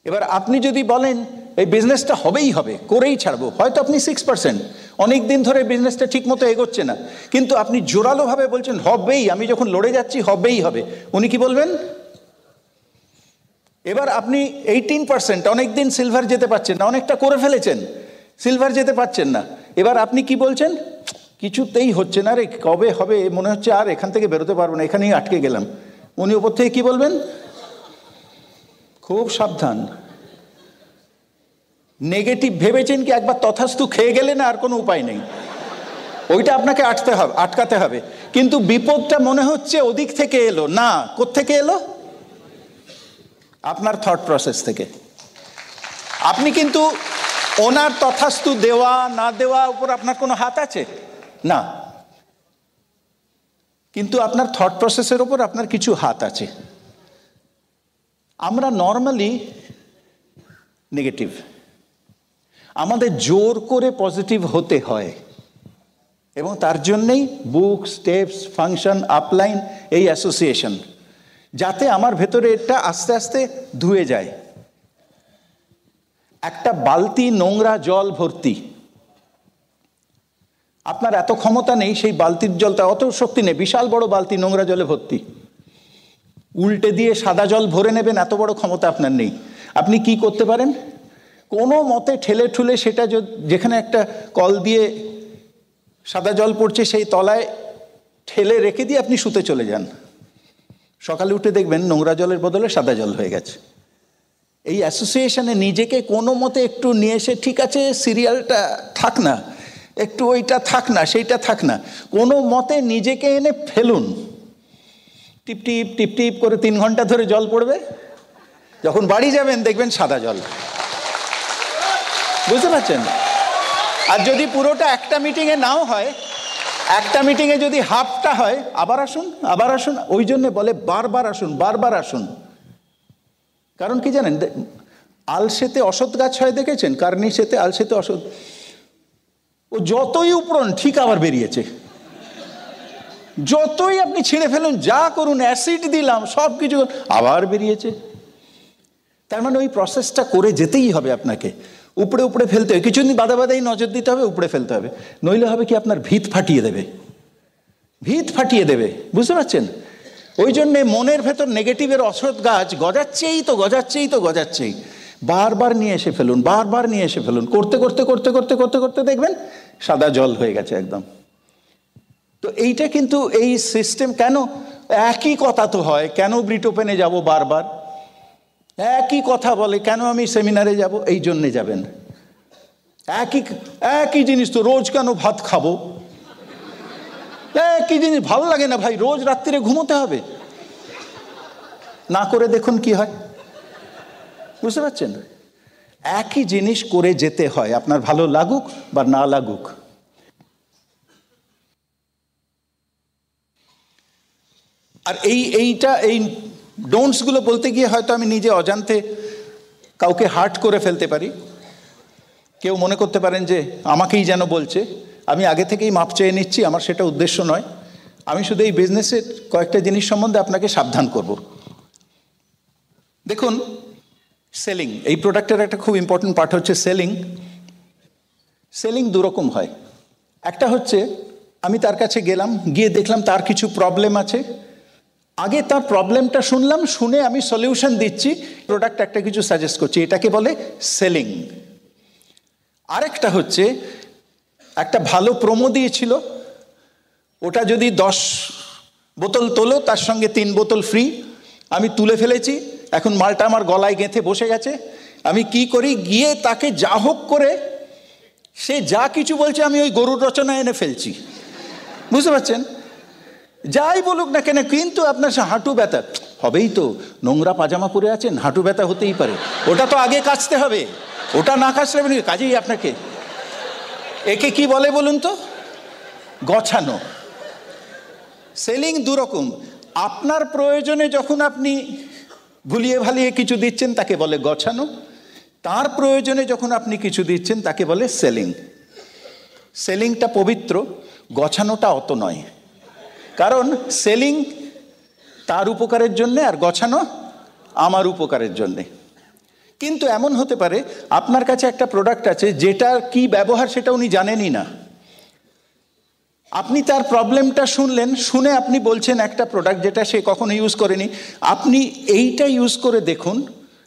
A: এবার আপনি যদি বলেন এই বিজনেসটা হবেই হবে, করেই ছাড়বো, হয়তো আপনি 6%, অনেক দিন ধরে বিজনেসটা ঠিক মতো এগোচ্ছে না, কিন্তু আপনি জোরালোভাবে বলছেন হবেই, আমি যখন লড়ে যাচ্ছি হবেই হবে, উনি কি বলবেন? এবার আপনি 18%, অনেক দিন সিলভার যেতে পারছেন না, অনেকটা করে ফেলেছেন, সিলভার যেতে পারছেন না, এবার আপনি কি বলছেন? কিছুতেই হচ্ছে না রে, কবে হবে, মনে হচ্ছে আর এখান থেকে বেরোতে পারবো না, এখানেই আটকে গেলাম। উনি ওপর থেকে কি বলবেন? খুব সাবধান, নেগেটিভ ভেবেছেন কি একবার তথাস্তু খেয়ে গেলে না আর কোনো উপায় নেই, ওইটা আপনাকে আটকাতে হবে। কিন্তু বিপদটা মনে হচ্ছে ওদিক থেকে এলো না, কোত্থেকে এলো? আপনার থট প্রসেস থেকে। আপনি কিন্তু ওনার তথাস্তু দেওয়া না দেওয়া উপর আপনার কোনো হাত আছে না, কিন্তু আপনার থট প্রসেসের উপর আপনার কিছু হাত আছে। আমরা নর্মালি নেগেটিভ, আমাদের জোর করে পজিটিভ হতে হয়, এবং তার জন্যেই বুক, স্টেপস, ফাংশন, আপলাইন, এই অ্যাসোসিয়েশন, যাতে আমার ভেতরে এটা আস্তে আস্তে ধুয়ে যায়। একটা বালতি নোংরা জল ভর্তি, আপনার এত ক্ষমতা নেই সেই বালতির জলটা, অত শক্তি নেই, বিশাল বড় বালতি নোংরা জলে ভর্তি, উল্টে দিয়ে সাদা জল ভরে নেবেন এত বড় ক্ষমতা আপনার নেই। আপনি কি করতে পারেন? কোনো মতে ঠেলে ঠুলে সেটা যেখানে একটা কল দিয়ে সাদা জল পড়ছে সেই তলায় ঠেলে রেখে দিয়ে আপনি শুতে চলে যান, সকালে উঠে দেখবেন নোংরা জলের বদলে সাদা জল হয়ে গেছে। এই অ্যাসোসিয়েশনে নিজেকে কোনো মতে একটু নিয়ে এসে, ঠিক আছে সিরিয়ালটা থাক না, একটু ওইটা থাক না, সেইটা থাক না, কোনো মতে নিজেকে এনে ফেলুন। টিপ টিপ টিপ টিপ করে 3 ঘন্টা ধরে জল পড়বে, যখন বাড়ি যাবেন দেখবেন সাদা জল। বুঝতে পারছেন? আর যদি পুরোটা একটা মিটিংয়ে নাও হয়, একটা মিটিংয়ে যদি হাফটা হয়, আবার আসুন, আবার আসুন। ওই জন্যে বলে বারবার আসুন, বারবার আসুন। কারণ কি জানেন, আলসেতে অসৎ গাছ হয় দেখেছেন? কার্নিশেতে আলসেতে অসৎ, ও যতই উপরন ঠিক আবার বেরিয়েছে, যতই আপনি ছিঁড়ে ফেলুন, যা করুন, অ্যাসিড দিলাম, সব কিছু আবার বেরিয়েছে। তার মানে ওই প্রসেসটা করে যেতেই হবে আপনাকে, উপড়ে উপড়ে ফেলতে হবে, কিছুদিন বাদে বাদেই নজর দিতে হবে, উপড়ে ফেলতে হবে, নইলে হবে কি আপনার ভিত ফাটিয়ে দেবে, ভিত ফাটিয়ে দেবে। বুঝতে পারছেন? ওই জন্যে মনের ভেতর নেগেটিভের অসৎ গাছ গজাচ্ছেই তো গজাচ্ছেই তো গজাচ্ছেই, বারবার নিয়ে এসে ফেলুন, বারবার নিয়ে এসে ফেলুন, করতে করতে করতে করতে করতে করতে দেখবেন সাদা জল হয়ে গেছে একদম। তো এইটা কিন্তু এই সিস্টেম, কেন একই কথা তো হয়, কেন ব্রিট ওপেনে যাব বারবার, একই কথা বলে, কেন আমি সেমিনারে যাব, এই জন্যে যাবেন। একই জিনিস তো রোজ, কেন ভাত খাবো, একই জিনিস, ভালো লাগে না ভাই, রোজ রাত্রিরে ঘুমোতে হবে, না করে দেখুন কি হয়। বুঝতে পারছেন? একই জিনিস করে যেতে হয়, আপনার ভালো লাগুক বা না লাগুক। আর এই ডোন্টসগুলো বলতে গিয়ে হয়তো আমি নিজে অজান্তে কাউকে হার্ট করে ফেলতে পারি। কেউ মনে করতে পারেন যে আমাকেই যেন বলছে, আমি আগে থেকেই মাপ চেয়ে নিচ্ছি, আমার সেটা উদ্দেশ্য নয়। আমি শুধু এই বিজনেসের কয়েকটা জিনিস সম্বন্ধে আপনাকে সাবধান করব। দেখুন, সেলিং, এই প্রোডাক্টের একটা খুব ইম্পর্টেন্ট পার্ট হচ্ছে সেলিং। সেলিং দুরকম হয়। একটা হচ্ছে আমি তার কাছে গেলাম, গিয়ে দেখলাম তার কিছু প্রবলেম আছে, আগে তার প্রবলেমটা শুনলাম, শুনে আমি সলিউশন দিচ্ছি, প্রোডাক্ট একটা কিছু সাজেস্ট করছি, এটাকে বলে সেলিং। আরেকটা হচ্ছে একটা ভালো প্রোমো দিয়েছিল, ওটা যদি 10 বোতল তোলো তার সঙ্গে 3 বোতল ফ্রি, আমি তুলে ফেলেছি, এখন মালটা আমার গলায় গেঁথে বসে গেছে। আমি কি করি, গিয়ে তাকে যা হোক করে, সে যা কিছু বলছে আমি ওই গরুর রচনা এনে ফেলছি। বুঝতে পারছেন? যাই বলুক না কেন, কিন্তু আপনার হাঁটু ব্যথা হবেই তো, নোংরা পাজামা পরে আছেন, হাঁটু ব্যথা হতেই পারে, ওটা তো আগে কাচতে হবে, ওটা না কাচলে হবে না, কাজেই আপনাকে। একে কি বলে বলুন তো? গছানো। সেলিং দুরকম। আপনার প্রয়োজনে যখন আপনি ভুলিয়ে ভালিয়ে কিছু দিচ্ছেন তাকে বলে গছানো, তার প্রয়োজনে যখন আপনি কিছু দিচ্ছেন তাকে বলে সেলিং। সেলিংটা পবিত্র, গছানোটা অত নয়। কারণ সেলিং তার উপকারের জন্যে, আর গছানো আমার উপকারের জন্যে। কিন্তু এমন হতে পারে আপনার কাছে একটা প্রোডাক্ট আছে যেটার কি ব্যবহার সেটা উনি জানেনই না। আপনি তার প্রবলেমটা শুনলেন, শুনে আপনি বলছেন একটা প্রোডাক্ট যেটা সে কখনো ইউজ করেনি, আপনি এইটা ইউজ করে দেখুন,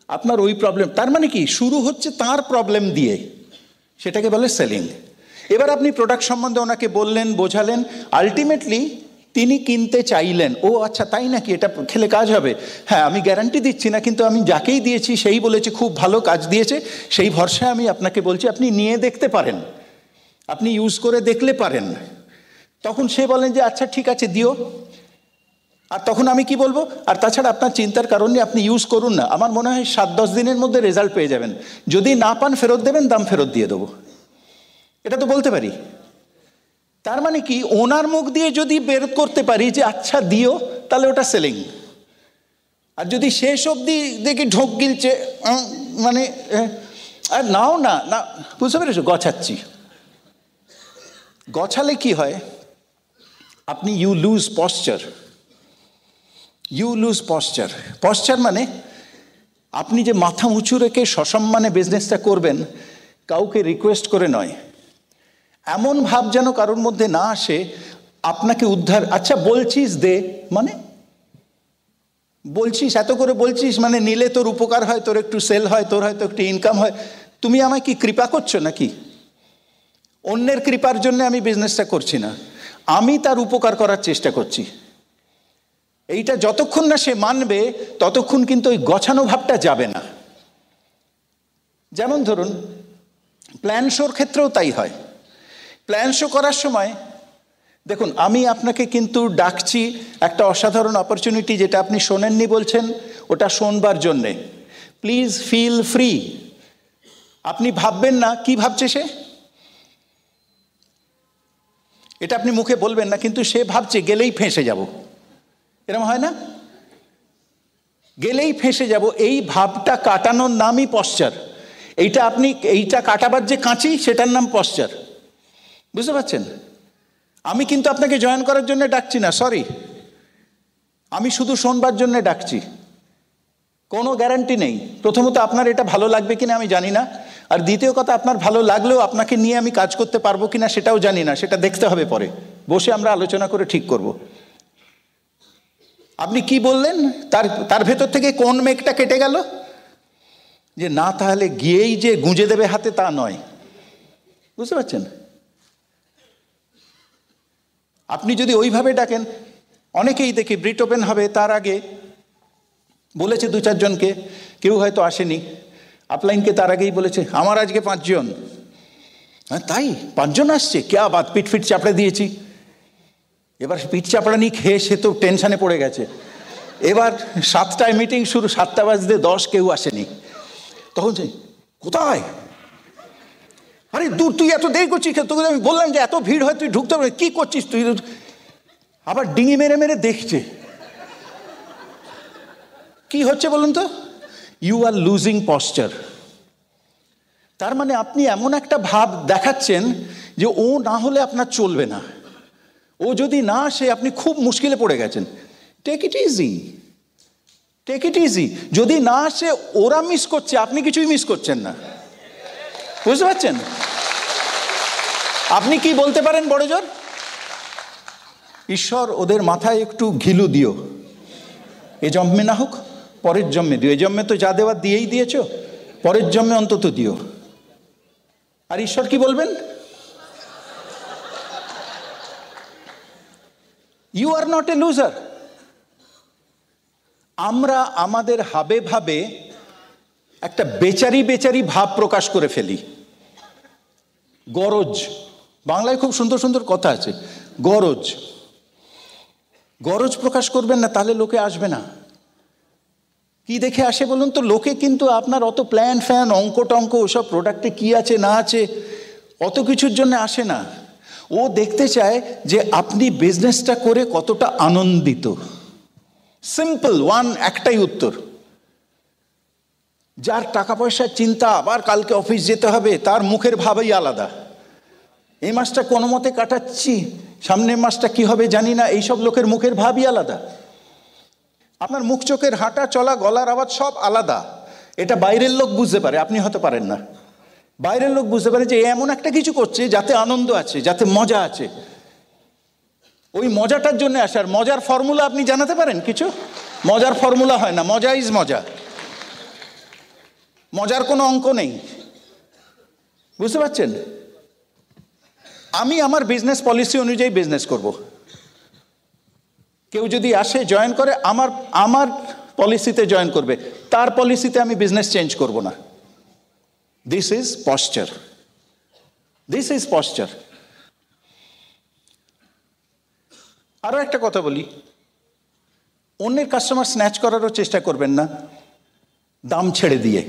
A: আপনার ওই প্রবলেম, তার মানে কি শুরু হচ্ছে তার প্রবলেম দিয়ে, সেটাকে বলে সেলিং। এবার আপনি প্রোডাক্ট সম্বন্ধে ওনাকে বললেন, বোঝালেন, আলটিমেটলি তিনি কিনতে চাইলেন। ও আচ্ছা তাই নাকি, এটা খেলে কাজ হবে? হ্যাঁ, আমি গ্যারান্টি দিচ্ছি না, কিন্তু আমি যাকেই দিয়েছি সেই বলেছে খুব ভালো কাজ দিয়েছে, সেই ভরসায় আমি আপনাকে বলছি আপনি নিয়ে দেখতে পারেন, আপনি ইউজ করে দেখলে পারেন। তখন সে বলেন যে আচ্ছা ঠিক আছে দিও। আর তখন আমি কি বলবো, আর তাছাড়া আপনার চিন্তার কারণ নেই, আপনি ইউজ করুন না, আমার মনে হয় 7-10 দিনের মধ্যে রেজাল্ট পেয়ে যাবেন, যদি না পান ফেরত দেবেন, দাম ফেরত দিয়ে দেবো। এটা তো বলতে পারি। তার মানে কি ওনার মুখ দিয়ে যদি বের করতে পারি যে আচ্ছা দিও, তাহলে ওটা সেলিং। আর যদি শেষ অবধি দেখি ঢোক গিলছে, মানে আর নাও না, না বুঝতে পেরেছো, গছাচ্ছি। গছালে কি হয়, আপনি you lose posture. You lose posture. Posture মানে আপনি যে মাথা উঁচু রেখে সসম্মানে বিজনেসটা করবেন, কাউকে রিকোয়েস্ট করে নয়, এমন ভাব যেন কারোর মধ্যে না আসে আপনাকে উদ্ধার। আচ্ছা বলছিস দে, মানে বলছিস, এত করে বলছিস, মানে নিলে তোর উপকার হয়, তোর একটু সেল হয়, তোর হয়তো একটু ইনকাম হয়, তুমি আমায় কি কৃপা করছো নাকি? অন্যের কৃপার জন্য আমি বিজনেসটা করছি না, আমি তার উপকার করার চেষ্টা করছি। এইটা যতক্ষণ না সে মানবে ততক্ষণ কিন্তু ওই গছানো ভাবটা যাবে না। যেমন ধরুন প্ল্যান শোর ক্ষেত্রেও তাই হয়। প্ল্যান শো করার সময় দেখুন, আমি আপনাকে কিন্তু ডাকছি একটা অসাধারণ অপরচুনিটি, যেটা আপনি শোনেননি বলছেন, ওটা শোনবার জন্যে। Please feel free. আপনি ভাববেন না কি ভাবছে সে, এটা আপনি মুখে বলবেন না, কিন্তু সে ভাবছে গেলেই ফেঁসে যাব। এরকম হয় না? গেলেই ফেঁসে যাব, এই ভাবটা কাটানোর নামই পশ্চার। এইটা কাটাবার যে কাঁচি, সেটার নাম পশ্চার। বুঝতে পারছেন? আমি কিন্তু আপনাকে জয়েন করার জন্য ডাকছি না, সরি, আমি শুধু শোনবার জন্য ডাকছি। কোনো গ্যারান্টি নেই, প্রথমত আপনার এটা ভালো লাগবে কিনা আমি জানি না, আর দ্বিতীয় কথা, আপনার ভালো লাগলেও আপনাকে নিয়ে আমি কাজ করতে পারবো কিনা সেটাও জানি না, সেটা দেখতে হবে পরে, বসে আমরা আলোচনা করে ঠিক করব। আপনি কি বললেন, তার ভেতর থেকে কোন মেঘটা কেটে গেল, যে না তাহলে গিয়েই যে গুঁজে দেবে হাতে, তা নয়। বুঝতে পারছেন? আপনি যদি ওইভাবে ডাকেন, অনেকেই দেখি ব্রিট ওপেন হবে তার আগে বলেছে 2-4 জনকে, কেউ হয়তো আসেনি, আপলাইনকে তার আগেই বলেছে আমার আজকে 5 জন। হ্যাঁ তাই 5 জন আসছে, ক্যা বাত, পিট চাপড়ে দিয়েছি। এবার পিট চাপড়ানি খেয়ে সে তো টেনশানে পড়ে গেছে। এবার 7টায় মিটিং শুরু, 7:10 কেউ আসেনি। তখন কোথায়, আরে দূর, তুই এত দেরি করছিস, তোকে আমি বললাম যে এত ভিড় হয় তুই ঢুকতে পারবি, কী করছিস তুই? আবার ডিঙি মেরে মেরে দেখছে কি হচ্ছে বলুন তো। You are losing posture. তার মানে আপনি এমন একটা ভাব দেখাচ্ছেন যে ও না হলে আপনার চলবে না, ও যদি না আসে আপনি খুব মুশকিলে পড়ে গেছেন। Take it easy, take it easy. যদি না আসে, ওরা মিস করছে, আপনি কিছুই মিস করছেন না। বুঝতে পারছেন? আপনি কি বলতে পারেন বড় জোর, ঈশ্বর ওদের মাথায় একটু ঘিলু দিও, এ জন্মে না হোক পরের জন্মে দিও, এ জন্মে তো যা দেওয়ার দিয়েই দিয়েছ, পরের জন্মে অন্তত দিও। আর ঈশ্বর কি বলবেন, you are not a loser. আমরা আমাদের হাবে ভাবে একটা বেচারি বেচারি ভাব প্রকাশ করে ফেলি। গরজ, বাংলায় খুব সুন্দর সুন্দর কথা আছে, গরজ। গরজ প্রকাশ করবেন না, তাহলে লোকে আসবে না। কি দেখে আসে বলুন তো? লোকে কিন্তু আপনার অত প্ল্যান ফ্যান, অঙ্ক টঙ্ক, ওসব প্রোডাক্টে কি আছে না আছে, অত কিছুর জন্য আসে না। ও দেখতে চায় যে আপনি বিজনেসটা করে কতটা আনন্দিত। সিম্পল একটাই উত্তর। যার টাকা পয়সার চিন্তা, আবার কালকে অফিস যেতে হবে, তার মুখের ভাবই আলাদা। এই মাসটা কোনো মতে কাটাচ্ছি, সামনের মাসটা কি হবে জানি না, এইসব লোকের মুখের ভাবই আলাদা। আপনার মুখ চোখের হাঁটা চলা, গলার আওয়াজ সব আলাদা, এটা বাইরের লোক বুঝতে পারে, আপনি হয়তো পারেন না। বাইরের লোক বুঝতে পারে যে এমন একটা কিছু করছে যাতে আনন্দ আছে, যাতে মজা আছে। ওই মজাটার জন্য আসে। আর মজার ফর্মুলা আপনি জানাতে পারেন কিছু? মজার ফর্মুলা হয় না, মজা ইজ মজা। মজার কোনো অঙ্ক নেই, বুঝতে পারছেন? আমি আমার বিজনেস পলিসি অনুযায়ী বিজনেস করব। কেউ যদি আসে জয়েন করে, আমার পলিসিতে জয়েন করবে, তার পলিসিতে আমি বিজনেস চেঞ্জ করব না। This is posture, this is posture. আরো একটা কথা বলি, অন্যের কাস্টমার স্ন্যাচ করারও চেষ্টা করবেন না দাম ছেড়ে দিয়ে।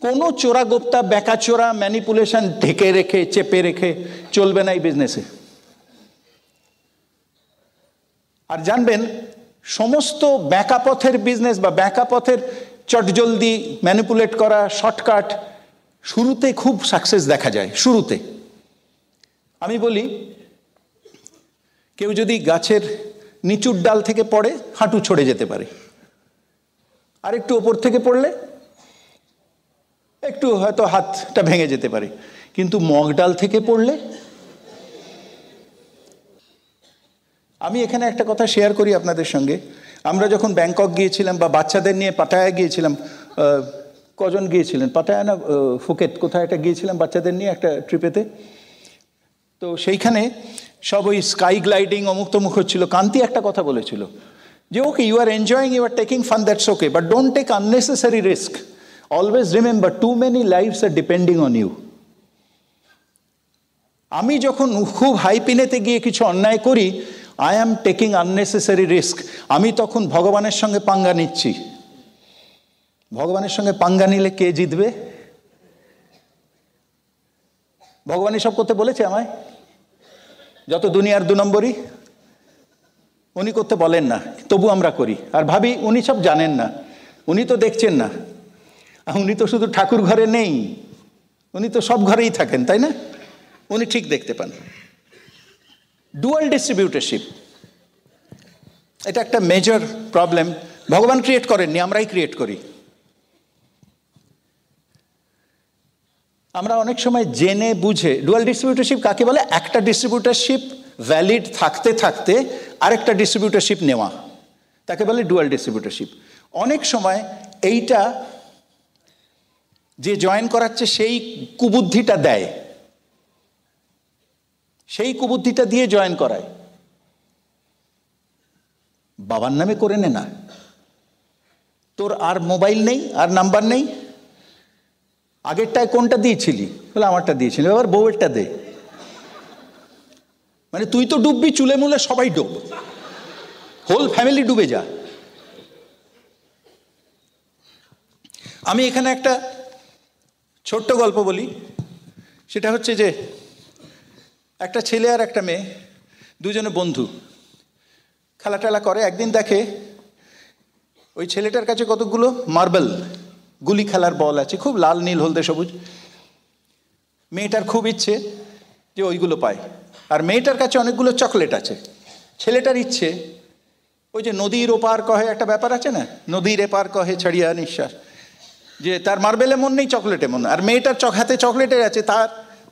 A: কোনো চোরা গোপ্তা, বেকা চোরা ম্যানিপুলেশন ঢেকে রেখে, চেপে রেখে চলবে না এই বিজনেসে। আর জানবেন, সমস্ত ব্যাকা পথের বিজনেস বা ব্যাকা পথের চটজলদি ম্যানিপুলেট করা, শর্টকাট, শুরুতে খুব সাকসেস দেখা যায়। শুরুতে আমি বলি, কেউ যদি গাছের নিচুর ডাল থেকে পড়ে, হাঁটু ছড়ে যেতে পারে। আর একটু ওপর থেকে পড়লে একটু হয়তো হাতটা ভেঙে যেতে পারে। কিন্তু মগ ডাল থেকে পড়লে, আমি এখানে একটা কথা শেয়ার করি আপনাদের সঙ্গে। আমরা যখন ব্যাংকক গিয়েছিলাম বা বাচ্চাদের নিয়ে পাটায়া গিয়েছিলাম, কজন গিয়েছিলেন? পাটায়া না ফুকেট, কোথায় একটা গিয়েছিলাম বাচ্চাদের নিয়ে একটা ট্রিপেতে। তো সেইখানে সব ওই স্কাই গ্লাইডিং অমুক তমুক হচ্ছিল। কান্তি একটা কথা বলেছিল যে, okay, you are enjoying, you are taking fun, that's okay, but don't take unnecessary risk. Always remember, too many lifes are depending on you. আমি যখন খুব হাই পিনেতে গিয়ে কিছু অন্যায় করি, I am taking unnecessary risk. আমি তখন ভগবানের সঙ্গে পাঙ্গা নিচ্ছি। ভগবানের সঙ্গে পাঙ্গা নিলে কে জিতবে? ভগবান এসব করতে বলেছে আমায়? যত দুনিয়ার 2 নম্বরই উনি করতে বলেন না, তবু আমরা করি। আর ভাবি উনি সব জানেন না, উনি তো দেখছেন না। উনি তো শুধু ঠাকুর ঘরে নেই, উনি তো সব ঘরেই থাকেন, তাই না? উনি ঠিক দেখতে পান। ডুয়াল ডিস্ট্রিবিউটরশিপ, এটা একটা মেজর প্রবলেম। ভগবান ক্রিয়েট করেননি, আমরাই ক্রিয়েট করি। আমরা অনেক সময় জেনে বুঝে, ডুয়াল ডিস্ট্রিবিউটরশিপ কাকে বলে? একটা ডিস্ট্রিবিউটরশিপ ভ্যালিড থাকতে থাকতে আরেকটা ডিস্ট্রিবিউটরশিপ নেওয়া, তাকে বলে ডুয়াল ডিস্ট্রিবিউটরশিপ। অনেক সময় এইটা যে জয়েন করাচ্ছে সেই কুবুদ্ধিটা দেয়, সেই কুবুদ্ধিটা দিয়ে জয়েন করায়। বাবার নামে করে নে না, তোর আর মোবাইল নেই, আর নাম্বার নেই, আগেরটায় কোনটা দিয়েছিলি? বলে আমারটা দিয়েছিলি, এবার বউয়েরটা দে। মানে তুই তো ডুববি, চুলে মুলে সবাই ডুব, হোল ফ্যামিলি ডুবে যা। আমি এখানে একটা ছোট্ট গল্প বলি। সেটা হচ্ছে যে, একটা ছেলে আর একটা মেয়ে, দুজনে বন্ধু, খেলা টেলা করে। একদিন দেখে ওই ছেলেটার কাছে কতগুলো মার্বেল, গুলি খেলার বল আছে, খুব লাল নীল হলদে সবুজ। মেয়েটার খুব ইচ্ছে যে ওইগুলো পায়, আর মেয়েটার কাছে অনেকগুলো চকলেট আছে। ছেলেটার ইচ্ছে, ওই যে নদীর ওপার কহে একটা ব্যাপার আছে না, নদীর এপার কহে ছাড়িয়া নিঃশ্বাস, যে তার মার্বেলে মন নেই, চকলেটে মন। আর মেয়েটার হাতে চকলেটের আছে, তার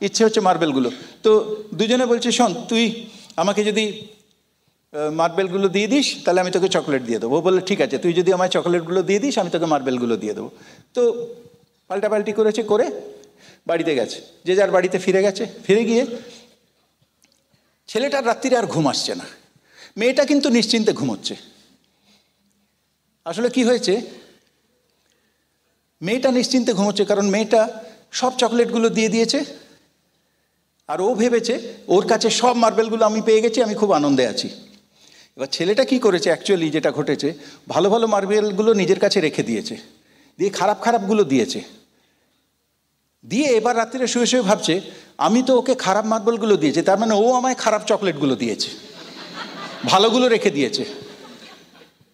A: ইচ্ছে হচ্ছে মার্বেলগুলো। তো দুজনে বলছে, শোন, তুই আমাকে যদি মার্বেলগুলো দিয়ে দিস তাহলে আমি তোকে চকলেট দিয়ে দেবো। ও বললো ঠিক আছে, তুই যদি আমায় চকলেটগুলো দিয়ে দিস আমি তোকে মার্বেলগুলো দিয়ে দেবো। তো পাল্টাপাল্টি করেছে, করে বাড়িতে গেছে, যে যার বাড়িতে ফিরে গেছে। ফিরে গিয়ে ছেলেটার রাত্রিরে আর ঘুম আসছে না, মেয়েটা কিন্তু নিশ্চিন্তে ঘুমোচ্ছে। আসলে কি হয়েছে, মেয়েটা নিশ্চিন্তে ঘুমোচ্ছে কারণ মেয়েটা সব চকলেটগুলো দিয়ে দিয়েছে, আর ও ভেবেছে ওর কাছে সব মার্বেলগুলো আমি পেয়ে গেছি, আমি খুব আনন্দে আছি। এবার ছেলেটা কি করেছে, অ্যাকচুয়ালি যেটা ঘটেছে, ভালো ভালো মার্বেলগুলো নিজের কাছে রেখে দিয়েছে, দিয়ে খারাপ খারাপগুলো দিয়েছে। দিয়ে এবার রাত্রিরে শুয়ে শুয়ে ভাবছে, আমি তো ওকে খারাপ মার্বেলগুলো দিয়েছি, তার মানে ও আমায় খারাপ চকলেটগুলো দিয়েছে, ভালোগুলো রেখে দিয়েছে।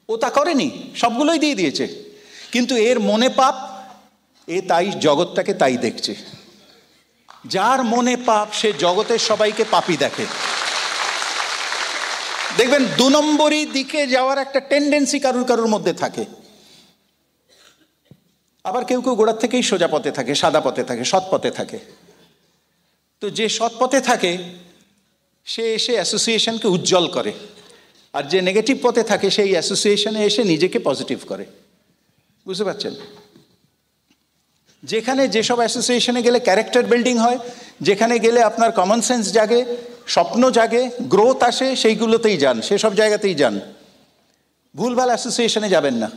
A: ও তা করেনি, সবগুলোই দিয়ে দিয়েছে। কিন্তু এর মনে পাপ, এ তাই জগৎটাকে তাই দেখছে। যার মনে পাপ সে জগতের সবাইকে পাপী দেখে। দেখবেন 2 নম্বরই দিকে যাওয়ার একটা টেন্ডেন্সি কারুর কারুর মধ্যে থাকে। আবার কেউ কেউ গোড়ার থেকেই সোজা পথে থাকে, সাদা পথে থাকে, সৎ পথে থাকে। তো যে সৎ পথে থাকে সে এসে অ্যাসোসিয়েশনকে উজ্জ্বল করে, আর যে নেগেটিভ পথে থাকে সেই অ্যাসোসিয়েশনে এসে নিজেকে পজিটিভ করে। বুঝতে পারছেন? যেখানে যেসব অ্যাসোসিয়েশনে গেলে ক্যারেক্টার বিল্ডিং হয়, যেখানে গেলে আপনার কমন সেন্স জাগে, স্বপ্ন জাগে, গ্রোথ আসে, সেইগুলোতেই যান, সেসব জায়গাতেই যান। ভুলভাল অ্যাসোসিয়েশনে যাবেন না।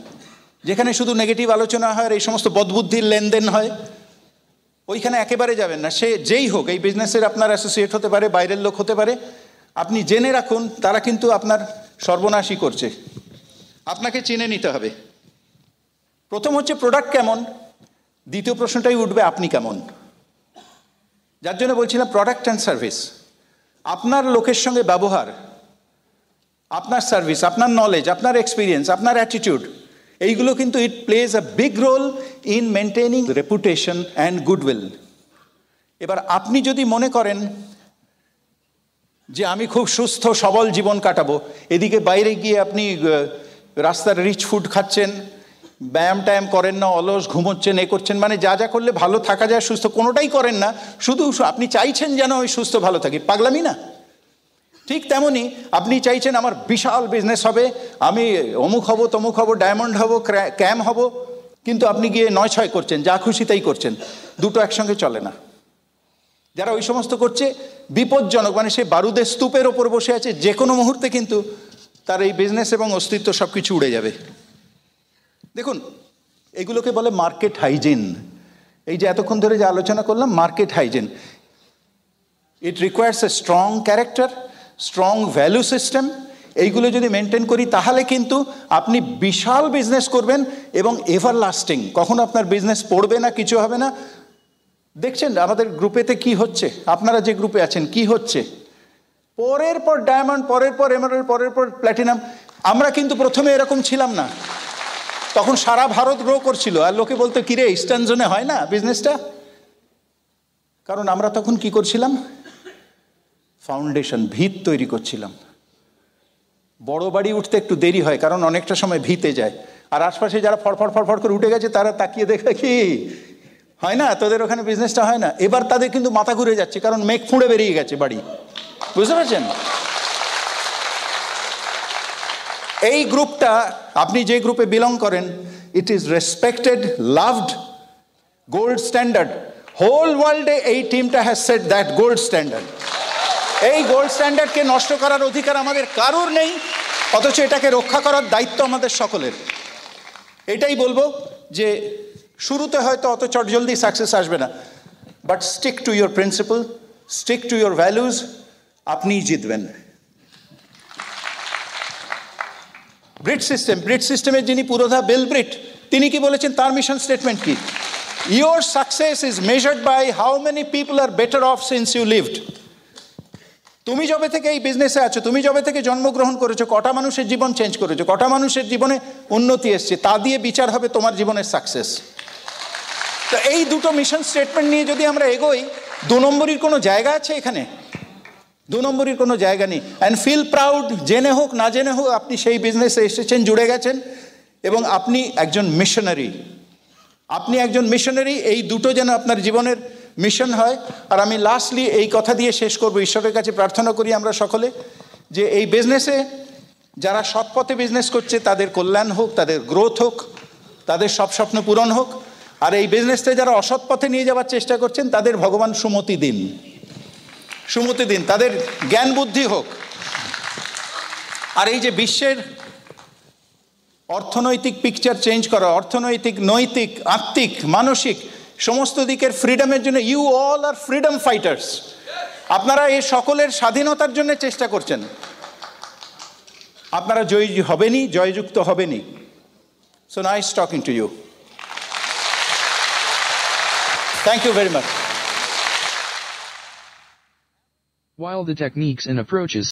A: যেখানে শুধু নেগেটিভ আলোচনা হয় আর এই সমস্ত বদবুদ্ধির লেনদেন হয়, ওইখানে একেবারে যাবেন না। সে যেই হোক, এই বিজনেসের আপনার অ্যাসোসিয়েট হতে পারে, বাইরের লোক হতে পারে, আপনি জেনে রাখুন তারা কিন্তু আপনার সর্বনাশই করছে। আপনাকে চিনে নিতে হবে। প্রথম হচ্ছে প্রোডাক্ট কেমন, দ্বিতীয় প্রশ্নটাই উঠবে আপনি কেমন। যার জন্য বলছিলাম প্রোডাক্ট অ্যান্ড সার্ভিস। আপনার লোকের সঙ্গে ব্যবহার, আপনার সার্ভিস, আপনার নলেজ, আপনার এক্সপিরিয়েন্স, আপনার অ্যাটিটিউড, এইগুলো কিন্তু it plays a big role in maintaining reputation and goodwill. এবার আপনি যদি মনে করেন যে আমি খুব সুস্থ সবল জীবন কাটাবো, এদিকে বাইরে গিয়ে আপনি রাস্তার রিচ ফুড খাচ্ছেন, ব্যায়াম ট্যায়াম করেন না, অলস ঘুমোচ্ছেন, এ করছেন, মানে যা যা করলে ভালো থাকা যায় সুস্থ, কোনোটাই করেন না, শুধু আপনি চাইছেন যেন ওই সুস্থ ভালো থাকি, পাগলামি না? ঠিক তেমনই আপনি চাইছেন আমার বিশাল বিজনেস হবে, আমি অমুক হব, তমুক হব, ডায়মন্ড হব, ক্যাম হব, কিন্তু আপনি গিয়ে 9-6 করছেন, যা খুশি তাই করছেন। দুটো একসঙ্গে চলে না। যারা ওই সমস্ত করছে বিপজ্জনক, মানে সে বারুদের স্তূপের ওপর বসে আছে, যে কোনো মুহূর্তে কিন্তু তার এই বিজনেস এবং অস্তিত্ব সব কিছু উড়ে যাবে। দেখুন, এগুলোকে বলে মার্কেট হাইজিন। এই যে এতক্ষণ ধরে যে আলোচনা করলাম, market hygiene, it requires a strong character, strong value system. এইগুলো যদি মেনটেন করি তাহলে কিন্তু আপনি বিশাল বিজনেস করবেন এবং এভার লাস্টিং। কখনো আপনার বিজনেস পড়বে না, কিছু হবে না। দেখছেন আমাদের গ্রুপেতে কি হচ্ছে, আপনারা যে গ্রুপে আছেন কি হচ্ছে, পরের পর ডায়মন্ড, পরের পর এমারাল্ড, পরের পর প্ল্যাটিনাম। আমরা কিন্তু প্রথমে এরকম ছিলাম না, তখন সারা ভারত গ্রো করছিল, আর লোকে বলতো কিরে ইস্টার্ন জোনে হয় না বিজনেসটা। কারণ আমরা তখন কি করছিলাম, ফাউন্ডেশন, ভিত তৈরি করছিলাম। বড় বাড়ি উঠতে একটু দেরি হয়, কারণ অনেকটা সময় ভিতে যায়, আর আশপাশে যারা ফড়ফড় ফড়ফড় করে উঠে গেছে তারা তাকিয়ে দেখে কি হয় না, তোদের ওখানে বিজনেসটা হয় না। এবার তাদের কিন্তু মাথা ঘুরে যাচ্ছে, কারণ মেঘ ফুঁড়ে বেরিয়ে গেছে বাড়ি। বুঝতে পারছেন? এই গ্রুপটা, আপনি যে গ্রুপে বিলং করেন, it is respected, loved, gold standard. Whole ওয়ার্ল্ডে এই টিমটা has set that gold standard. এই গোল্ড স্ট্যান্ডার্ডকে নষ্ট করার অধিকার আমাদের কারোর নেই, অথচ এটাকে রক্ষা করার দায়িত্ব আমাদের সকলের। এটাই বলবো যে শুরুতে হয়তো অত চটজলদি সাকসেস আসবে না, but stick to your principal, stick to your values, আপনিই জিতবেন। ব্রিট সিস্টেমের যিনি পুরোধা বিল ব্রিট, তিনি কি বলেছেন, তার মিশন স্টেটমেন্ট কি? Your success is measured by how many people are better off since you lived. তুমি যবে থেকে এই বিজনেসে আছো, তুমি যবে থেকে জন্মগ্রহণ করেছো, কটা মানুষের জীবন চেঞ্জ করেছো, কটা মানুষের জীবনে উন্নতি এসছে, তা দিয়ে বিচার হবে তোমার জীবনের সাকসেস। তো এই দুটো মিশন স্টেটমেন্ট নিয়ে যদি আমরা এগোই, 2 নম্বরের কোনো জায়গা আছে এখানে? 2 নম্বরের কোনো জায়গা নেই। অ্যান্ড ফিল প্রাউড, জেনে হোক না জেনে হোক আপনি সেই বিজনেসে এসেছেন, জুড়ে গেছেন, এবং আপনি একজন মিশনারি। আপনি একজন মিশনারি। এই দুটো যেন আপনার জীবনের মিশন হয়। আর আমি লাস্টলি এই কথা দিয়ে শেষ করব, ঈশ্বরের কাছে প্রার্থনা করি আমরা সকলে যে এই বিজনেসে যারা সৎ পথে বিজনেস করছে তাদের কল্যাণ হোক, তাদের গ্রোথ হোক, তাদের সব স্বপ্ন পূরণ হোক। আর এই বিজনেসটা যারা অসৎ পথে নিয়ে যাওয়ার চেষ্টা করছেন তাদের ভগবান সুমতি দিন, সুমতি দিন, তাদের জ্ঞান বুদ্ধি হোক। আর এই যে বিশ্বের অর্থনৈতিক পিকচার চেঞ্জ করা, অর্থনৈতিক, নৈতিক, আত্মিক, মানসিক সমস্ত দিকের ফ্রিডমের জন্য, you all are freedom fighters. আপনারা এই সকলের স্বাধীনতার জন্য চেষ্টা করছেন। আপনারা জয়ী হবেনই, জয়যুক্ত হবেনই। So nice talking to you. Thank you very much.
C: While the techniques and approaches